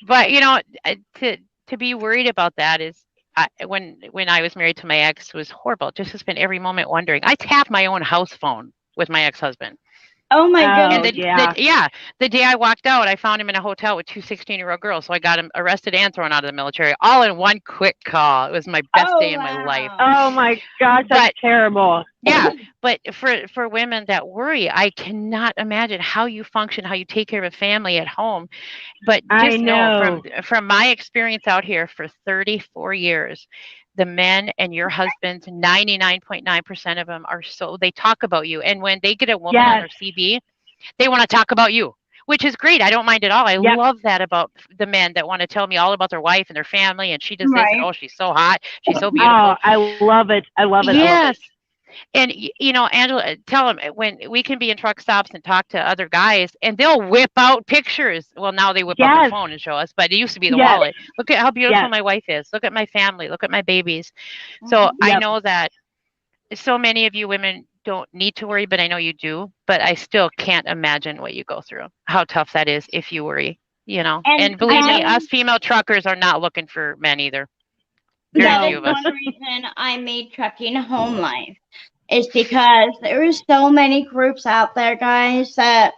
But you know, to be worried about that is when I was married to my ex, it was horrible. Just to spend every moment wondering. I tapped my own house phone with my ex-husband. Oh my goodness. And the day I walked out, I found him in a hotel with two 16-year-old girls. So I got him arrested and thrown out of the military, all in one quick call. It was my best day in my life. Oh my gosh, that's terrible. Yeah, but for women that worry, I cannot imagine how you function, how you take care of a family at home. But just know from my experience out here for 34 years, the men and your husbands, 99.9% of them are they talk about you. And when they get a woman on their CB, they want to talk about you, which is great. I don't mind at all. I love that about the men that want to tell me all about their wife and their family, and she does this, and oh, she's so hot, she's so beautiful. Oh, I love it. I love it. Yes. I love it. And, Angela, tell them when we can be in truck stops and talk to other guys, and they'll whip out pictures. Well, now they whip out their phone and show us, but it used to be the wallet. Look at how beautiful my wife is. Look at my family. Look at my babies. So I know that so many of you women don't need to worry, but I know you do. But I still can't imagine what you go through, how tough that is if you worry, And believe me, us female truckers are not looking for men either. That is one reason I made trucking home life. Is because there's so many groups out there, guys, that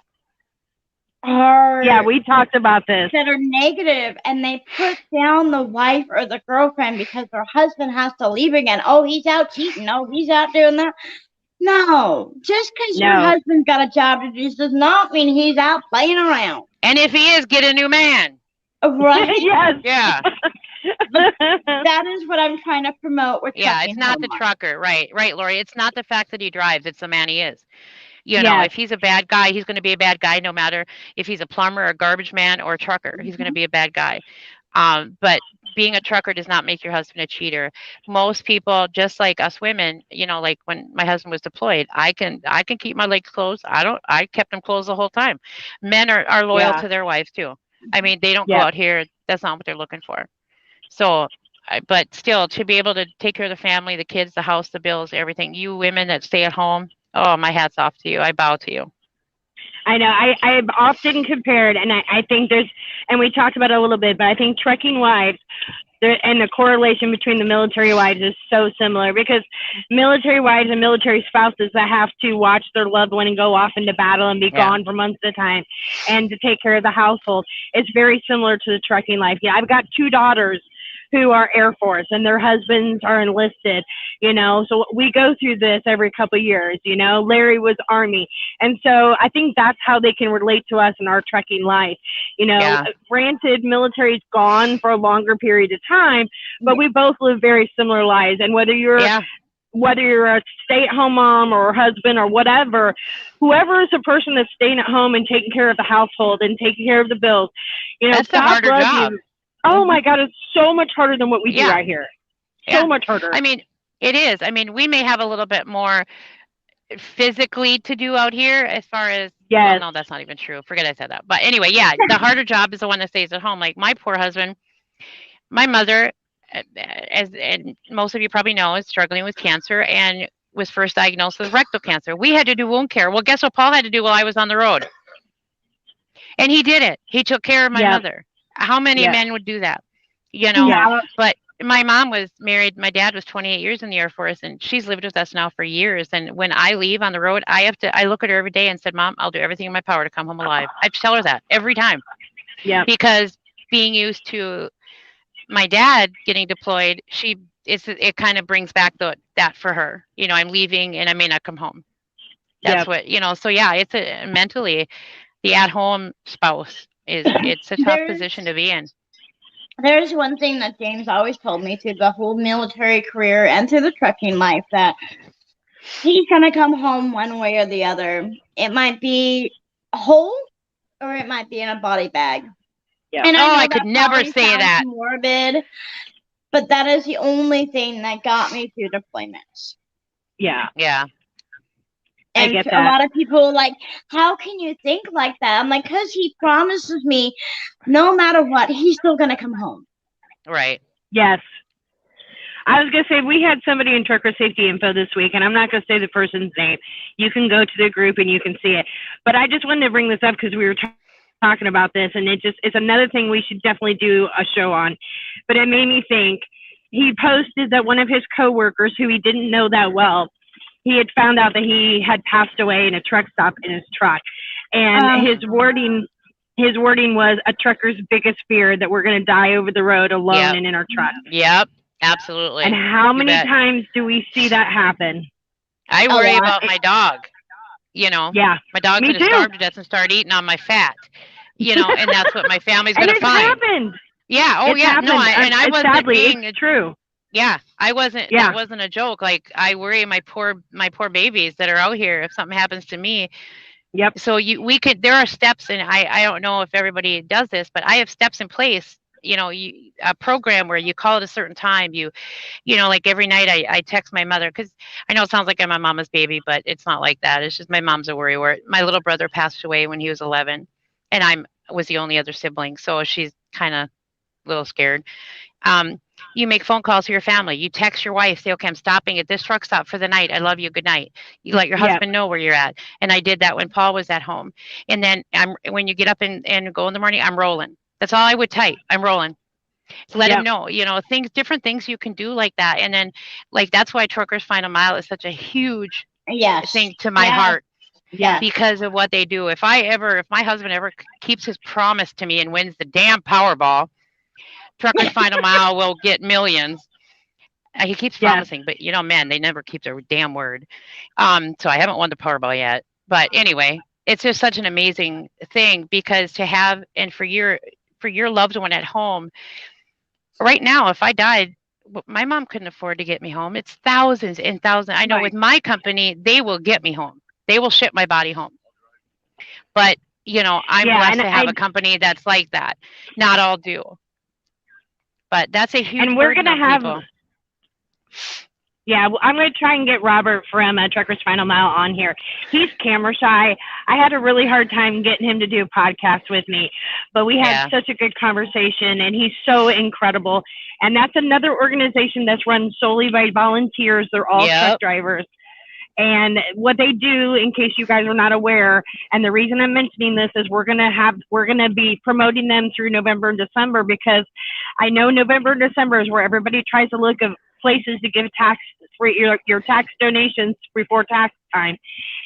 are we talked about this, that are negative, and they put down the wife or the girlfriend because their husband has to leave again. Oh, he's out cheating. Oh, he's out doing that. No, just because your husband's got a job to do does not mean he's out playing around. And if he is, get a new man. Right? Yes. Yeah. That is what I'm trying to promote with trucking. It's not the trucker, right, Lori. It's not the fact that he drives; it's the man he is. If he's a bad guy, he's going to be a bad guy, no matter if he's a plumber, a garbage man, or a trucker. He's going to be a bad guy. But being a trucker does not make your husband a cheater. Most people, just like us women, like when my husband was deployed, I can keep my legs closed. I kept them closed the whole time. Men are loyal to their wives too. I mean, they don't go out here. That's not what they're looking for. So, but still, to be able to take care of the family, the kids, the house, the bills, everything, you women that stay at home, oh, my hat's off to you. I bow to you. I know. I've often compared, and I think and we talked about it a little bit, but I think trucking wives, and the correlation between the military wives is so similar, because military wives and military spouses that have to watch their loved one and go off into battle and be gone for months at a time and to take care of the household, it's very similar to the trucking life. Yeah, I've got 2 daughters who are Air Force, and their husbands are enlisted, so we go through this every couple of years. Larry was Army, and so I think that's how they can relate to us in our trucking life. Granted, military's gone for a longer period of time, but we both live very similar lives, and whether you're a stay-at-home mom or husband or whatever, whoever is the person that's staying at home and taking care of the household and taking care of the bills, that's the harder job. Oh my God, it's so much harder than what we do right here. So much harder. I mean, it is. I mean, we may have a little bit more physically to do out here as far as, well, no, that's not even true. Forget I said that. But anyway, the harder job is the one that stays at home. Like my poor husband, my mother, and most of you probably know, is struggling with cancer and was first diagnosed with rectal cancer. We had to do wound care. Well, guess what Paul had to do while I was on the road? And he did it. He took care of my mother. How many men would do that? But my mom was married. My dad was 28 years in the Air Force, and she's lived with us now for years. And when I leave on the road, I look at her every day and said, Mom, I'll do everything in my power to come home alive. I tell her that every time. Yeah. Because being used to my dad getting deployed, it kind of brings back that for her. I'm leaving and I may not come home. That's what, so it's mentally the at-home spouse. It's a tough position to be in. There's one thing that James always told me through the whole military career and through the trucking life, that he's going to come home one way or the other. It might be whole or it might be in a body bag. Yeah. And I could never say that. Morbid, but that is the only thing that got me through deployments. Yeah. Yeah. And I get that. A lot of people are like, how can you think like that? I'm like, because he promises me no matter what, he's still going to come home. Right. Yes. I was going to say, we had somebody in Trucker Safety Info this week, and I'm not going to say the person's name. You can go to the group and you can see it. But I just wanted to bring this up because we were talking about this, and it's another thing we should definitely do a show on. But it made me think. He posted that one of his coworkers, who he didn't know that well, he had found out that he had passed away in a truck stop in his truck. And his wording was, a trucker's biggest fear, that we're going to die over the road alone and in our truck. Yep, absolutely. And how many times do we see that happen? I worry about my dog. My dog's going to starve to death and start eating on my fat. And that's what my family's going to find. Happened. Yeah. Oh, it's yeah. Happened. No, I wasn't sadly, being it's true. Yeah, I wasn't. Yeah. That wasn't a joke. Like I worry my poor babies that are out here if something happens to me. Yep. So we could. There are steps, and I don't know if everybody does this, but I have steps in place. A program where you call at a certain time. Like every night I text my mother because I know it sounds like I'm my mama's baby, but it's not like that. It's just my mom's a worry. Where my little brother passed away when he was 11, and was the only other sibling, so she's kind of a little scared. Um, you make phone calls to your family. You text your wife, say, okay, I'm stopping at this truck stop for the night. I love you. Good night. You let your Yep. husband know where you're at. And I did that when Paul was at home. And then when you get up and go in the morning, I'm rolling. That's all I would type. I'm rolling. Let him know, different things you can do like that. And then like, that's why Truckers Final Mile is such a huge thing to my heart. Yeah. Because of what they do. If my husband ever keeps his promise to me and wins the damn Powerball, Truckers Final Mile will get millions. He keeps promising, but men, they never keep their damn word. So I haven't won the Powerball yet. But anyway, it's just such an amazing thing because to have and for your loved one at home. Right now, if I died, my mom couldn't afford to get me home. It's thousands and thousands. I know with my company, they will get me home. They will ship my body home. But I'm blessed to have a company that's like that. Not all do. But that's a huge. And we're going to have. People. Yeah, I'm going to try and get Robert from Truckers Final Mile on here. He's camera shy. I had a really hard time getting him to do a podcast with me, but we had such a good conversation, and he's so incredible. And that's another organization that's run solely by volunteers. They're all truck drivers. And what they do, in case you guys are not aware, and the reason I'm mentioning this is we're gonna be promoting them through November and December, because I know November and December is where everybody tries to look at places to give your tax donations before tax time.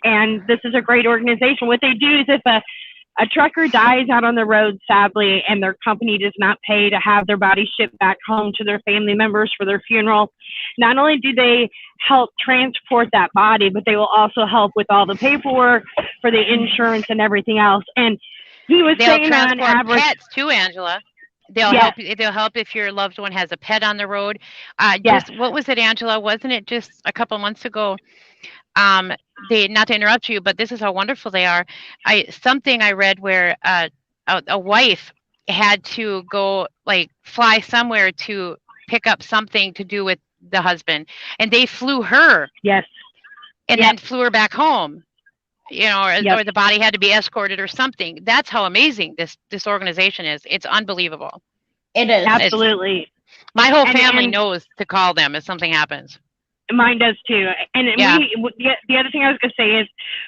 And this is a great organization. What they do is if a trucker dies out on the road, sadly, and their company does not pay to have their body shipped back home to their family members for their funeral, not only do they help transport that body, but they will also help with all the paperwork for the insurance and everything else. And he was saying on average, pets too, Angela. They'll help. They'll help if your loved one has a pet on the road. What was it, Angela? Wasn't it just a couple months ago? They, not to interrupt you, but this is how wonderful they are. Something I read where a wife had to go fly somewhere to pick up something to do with the husband, and they flew her. Yes. And then flew her back home. Or the body had to be escorted or something. That's how amazing this organization is. It's unbelievable. It is. Absolutely. My whole family knows to call them if something happens. Mine does too. And the other thing I was going to say is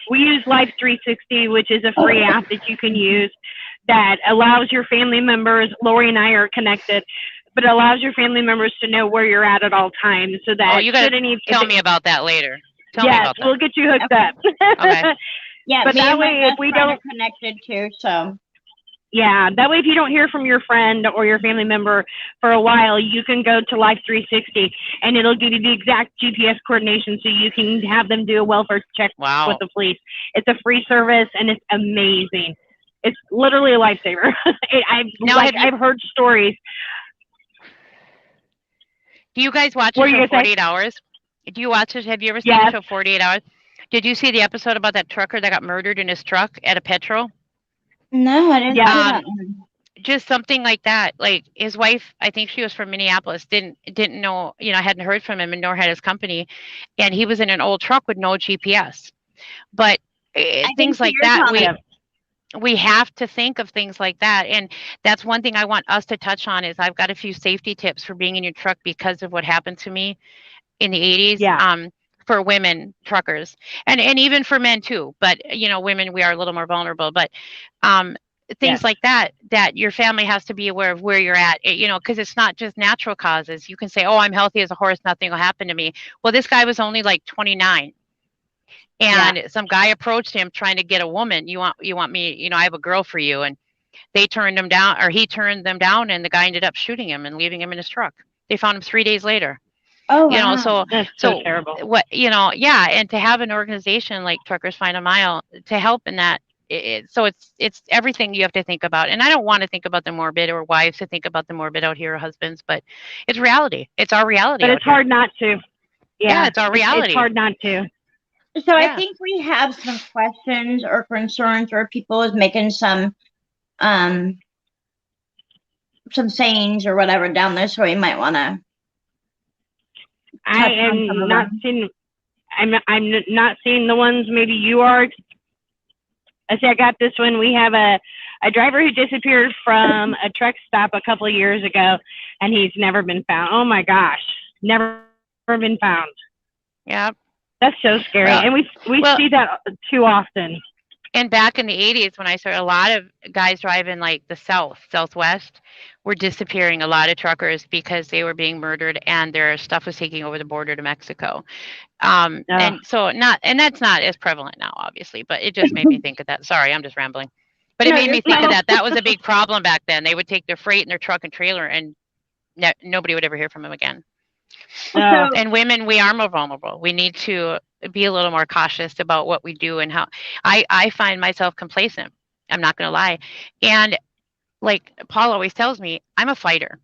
we use Life 360, which is a free app that you can use that allows your family members, Lori and I are connected, but it allows your family members to know where you're at all times, so that you got to tell me about that later. Tell me about that. We'll get you hooked up. Okay. Yeah, but that way, if we don't connected too, so. Yeah, that way if you don't hear from your friend or your family member for a while, you can go to Life 360 and it'll give you the exact GPS coordination so you can have them do a welfare check with the police. It's a free service and it's amazing. It's literally a lifesaver. I've heard stories. Do you guys watch it for 48 hours? Do you watch it? Have you ever seen the show 48 Hours? Did you see the episode about that trucker that got murdered in his truck at a Petro? No, I didn't see that. Just something like that. Like his wife, I think she was from Minneapolis, didn't know, hadn't heard from him, and nor had his company. And he was in an old truck with no GPS. But things like that, we have to think of things like that. And that's one thing I want us to touch on is I've got a few safety tips for being in your truck because of what happened to me in the 80s. For women truckers and even for men too, but women, we are a little more vulnerable, but things like that your family has to be aware of where you're at, because it's not just natural causes. You can say, oh, I'm healthy as a horse, nothing will happen to me. Well, this guy was only like 29 and some guy approached him trying to get a woman. You want me, I have a girl for you. And they turned him down, or he turned them down, and the guy ended up shooting him and leaving him in his truck. They found him 3 days later. Oh, wow. That's so terrible. And to have an organization like Truckers Final Mile to help in that, So it's everything you have to think about. And I don't want to think about the morbid, or wives to think about the morbid out here, or husbands, but it's reality. It's our reality. But out it's here. hard not to. Yeah, it's our reality. It's hard not to. So I Yeah. think we have some questions or concerns, or people is making some sayings or whatever down there, so we might want to. I am not seeing. I'm not seeing the ones maybe you are. I see. I got this one. We have a driver who disappeared from a truck stop a couple of years ago, and he's never been found. Oh my gosh, never been found. Yeah. That's so scary, Well, and we see that too often. And back in the 80s, when I started, a lot of guys driving like the Southwest were disappearing, a lot of truckers, because they were being murdered and their stuff was taking over the border to Mexico. And so that's not as prevalent now, obviously, but it just made me think of that. Sorry, I'm just rambling. But it made me think of that. That was a big problem back then. They would take their freight in their truck and trailer, and nobody would ever hear from them again. And women, we are more vulnerable. We need to be a little more cautious about what we do and how. I find myself complacent. I'm not going to lie. And like Paul always tells me, I'm a fighter.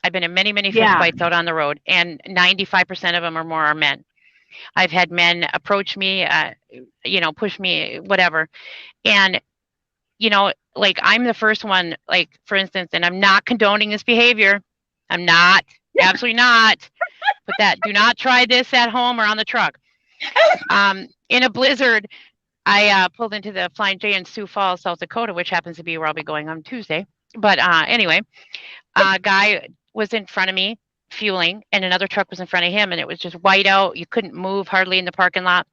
I've been in many, many fist fights out on the road, and 95% of them or more are men. I've had men approach me, push me, whatever. And, like I'm the first one, like for instance, and I'm not condoning this behavior. I'm not, absolutely not. But do not try this at home or on the truck. In a blizzard, I pulled into the Flying J in Sioux Falls, South Dakota, which happens to be where I'll be going on Tuesday. But anyway, a guy was in front of me fueling, and another truck was in front of him, and it was just white out. You couldn't move hardly in the parking lot.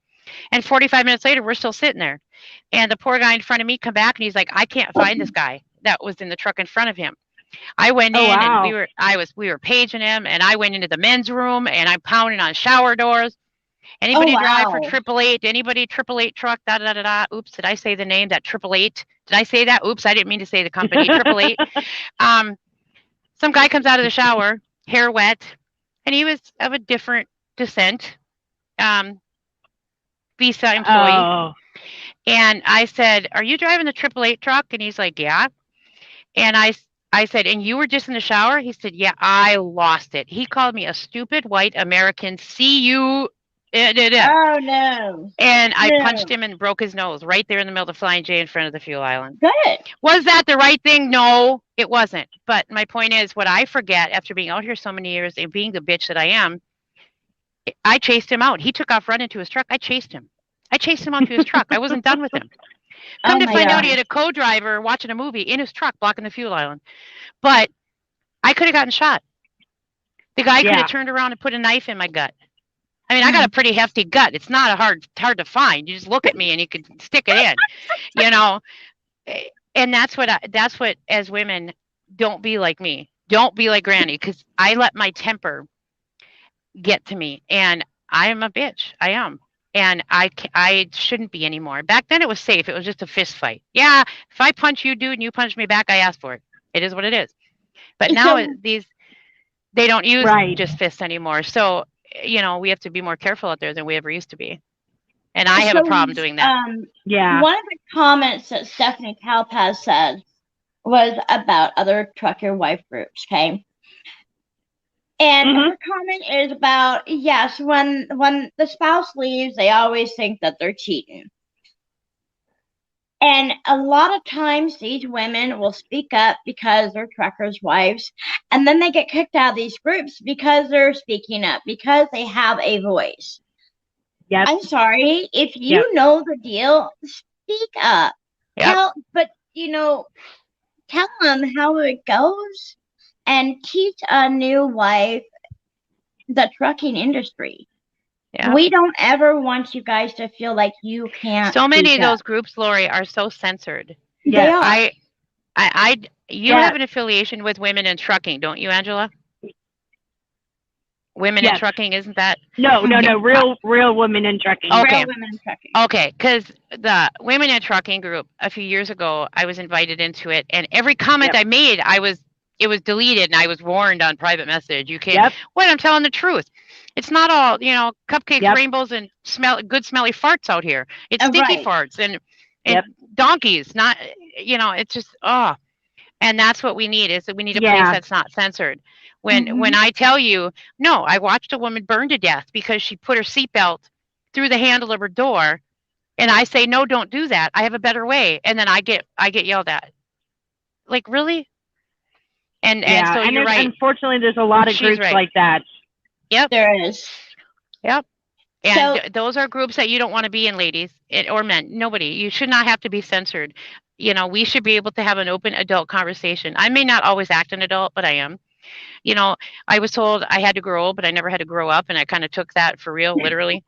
And 45 minutes later, we're still sitting there. And the poor guy in front of me come back, and he's like, I can't find this guy that was in the truck in front of him. I went in and we were paging him, and I went into the men's room and I'm pounding on shower doors. Anybody drive for 888? Anybody 888 truck? Da da da da. Oops, did I say the name? That 888? Did I say that? Oops, I didn't mean to say the company. 888. Some guy comes out of the shower, hair wet, and he was of a different descent. Visa employee. Oh. And I said, "Are you driving the 888 truck?" And he's like, "Yeah." And I said, "And you were just in the shower?" He said, "Yeah, I lost it." He called me a stupid white American. See you. Oh, no. And I punched him and broke his nose right there in the middle of the Flying J in front of the fuel island. Good. Was that the right thing? No, it wasn't. But my point is, what I forget after being out here so many years and being the bitch that I am, I chased him out. He took off running to his truck. I chased him. out to his truck. I wasn't done with him. Come to find out, he had a co-driver watching a movie in his truck blocking the fuel island. But I could have gotten shot. The guy could have turned around and put a knife in my gut. I mean, I got a pretty hefty gut. It's not hard to find. You just look at me and you could stick it in, And that's what as women, don't be like me. Don't be like Granny, because I let my temper get to me, and I am a bitch. I am. And I shouldn't be anymore. Back then it was safe. It was just a fist fight. Yeah, if I punch you, dude, and you punch me back, I asked for it. It is what it is. But now they don't use just fists anymore. So, we have to be more careful out there than we ever used to be. And I have a problem doing that. One of the comments that Stephanie Kalpaz said was about other trucker wife groups, okay? And her comment is about, yes, when the spouse leaves, they always think that they're cheating. And a lot of times these women will speak up because they're truckers' wives, and then they get kicked out of these groups because they're speaking up, because they have a voice. Yep. I'm sorry. If you know the deal, speak up. Yep. Tell them how it goes and teach a new wife the trucking industry. Yeah. We don't ever want you guys to feel like you can't. So many of those groups, Lori, are so censored. Yeah. You have an affiliation with Women in Trucking, don't you, Angela? Women in Trucking, isn't that? No. Real Women in Trucking. Okay. Real Women in Trucking. Okay, because the Women in Trucking group, a few years ago, I was invited into it, and every comment I made, it was deleted, and I was warned on private message. You can't. Wait, I'm telling the truth. It's not all, cupcakes, rainbows, and good smelly farts out here. It's stinky farts, and and donkeys, not, it's just, and that's what we need, is that we need a place that's not censored. When I tell you, no, I watched a woman burn to death because she put her seatbelt through the handle of her door, and I say, no, don't do that, I have a better way, and then I get yelled at. Like, really? And so you're right. Unfortunately, there's a lot of groups like that. Yep. There is. Yep. And those are groups that you don't want to be in, ladies, or men. Nobody. You should not have to be censored. We should be able to have an open adult conversation. I may not always act an adult, but I am. I was told I had to grow old, but I never had to grow up, and I kind of took that for real, literally.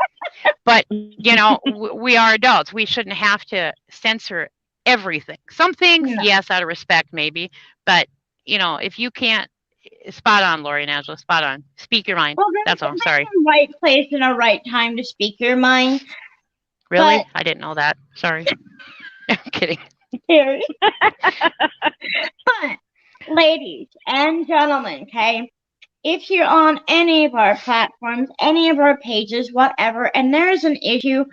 But, we are adults. We shouldn't have to censor everything. Some things, yes, out of respect, maybe. But, if you can't, spot on, Lori and Angela, spot on. Speak your mind. Well, that's all. Sorry. Right place and a right time to speak your mind. Really? But, I didn't know that. Sorry. I'm kidding. But, ladies and gentlemen, okay, if you're on any of our platforms, any of our pages, whatever, and there's an issue,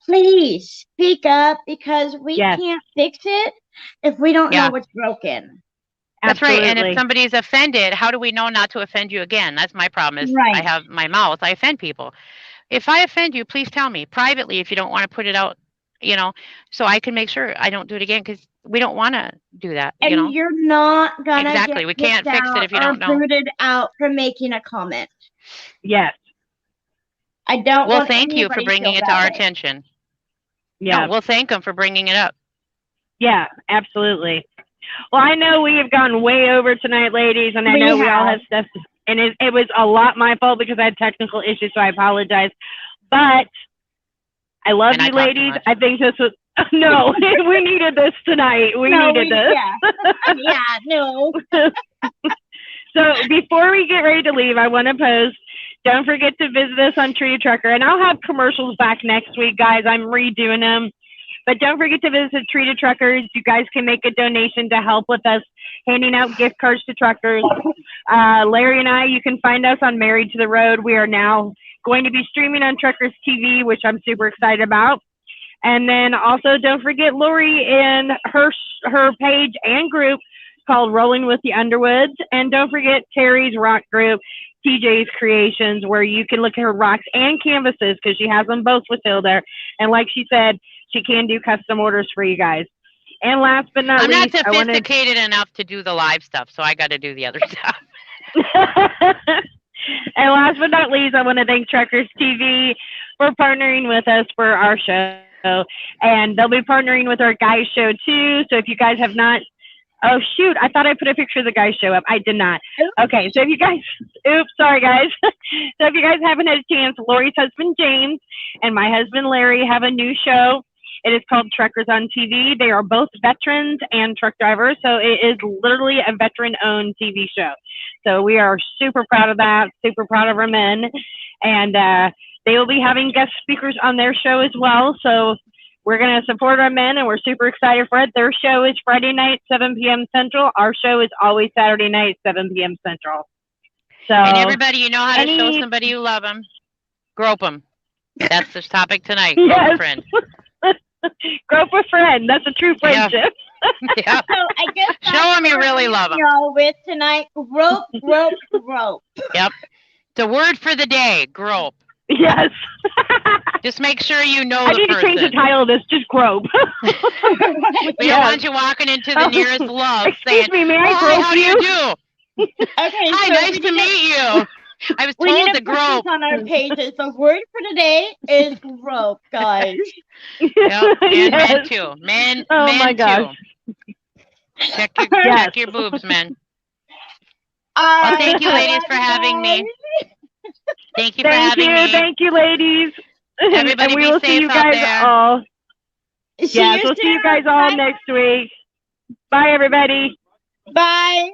please speak up, because we can't fix it if we don't know what's broken. That's right. And if somebody's offended, how do we know not to offend you again? That's my problem, is I have my mouth. I offend people. If I offend you, please tell me privately if you don't want to put it out, so I can make sure I don't do it again, because we don't want to do that. And you're not going to Exactly. We can't fix it if you don't know. Booted out for making a comment. Yes. I don't Well, thank you for bringing it to our attention. Yeah. No, we'll thank them for bringing it up. Yeah, absolutely. Well, I know we have gone way over tonight, ladies, and I know we all have stuff, and it was a lot my fault because I had technical issues, so I apologize. But I love you, ladies. I think this was, no, we needed this tonight. We needed this. Yeah, no. So before we get ready to leave, I want to post, don't forget to visit us on Treated Trucker, and I'll have commercials back next week, guys. I'm redoing them. But don't forget to visit Treated Truckers. You guys can make a donation to help with us handing out gift cards to truckers. Larry and I, you can find us on Married to the Road. We are now going to be streaming on Truckers TV, which I'm super excited about. And then also don't forget Lori and her page and group called Rolling with the Underwoods. And don't forget Terry's rock group, TJ's Creations, where you can look at her rocks and canvases, because she has them both for sale there. And like she said, she can do custom orders for you guys. And last but not least, I'm not sophisticated enough to do the live stuff, so I got to do the other stuff. And last but not least, I want to thank Truckers TV for partnering with us for our show. And they'll be partnering with our guys show too. So if you guys have not, oh shoot, I thought I put a picture of the guys show up. I did not. Okay, so if you guys, oops, sorry guys. So if you guys haven't had a chance, Lori's husband James and my husband Larry have a new show. It is called Truckers on TV. They are both veterans and truck drivers, so it is literally a veteran-owned TV show. So we are super proud of that, super proud of our men. And they will be having guest speakers on their show as well. So we're going to support our men, and we're super excited for it. Their show is Friday night, 7 p.m. Central. Our show is always Saturday night, 7 p.m. Central. So, and everybody, you know how to show somebody you love them. Grope them. That's the topic tonight. Grope a friend. Grope a friend. That's a true friendship. Yeah. So I guess show them you really love them. Y'all with tonight, grope, grope, grope. Yep. The word for the day, grope. Yes. Just make sure you know I the need to change the title of this. Just grope. We don't want you walking into the nearest love Excuse saying, me, may I grope how do you do? Okay, Hi, so nice to meet you. I was we told need to grope. on our pages. The word for today is grope, guys. Yep. And Yes. men too. Men, Oh men my gosh. too. Check your boobs, men. Well, thank you, ladies, for having me. Thank you for having me. Thank you, ladies. Everybody and we be will safe see you out guys there. all. Yes, Yes, we'll see you guys all next week. Bye, everybody. Bye.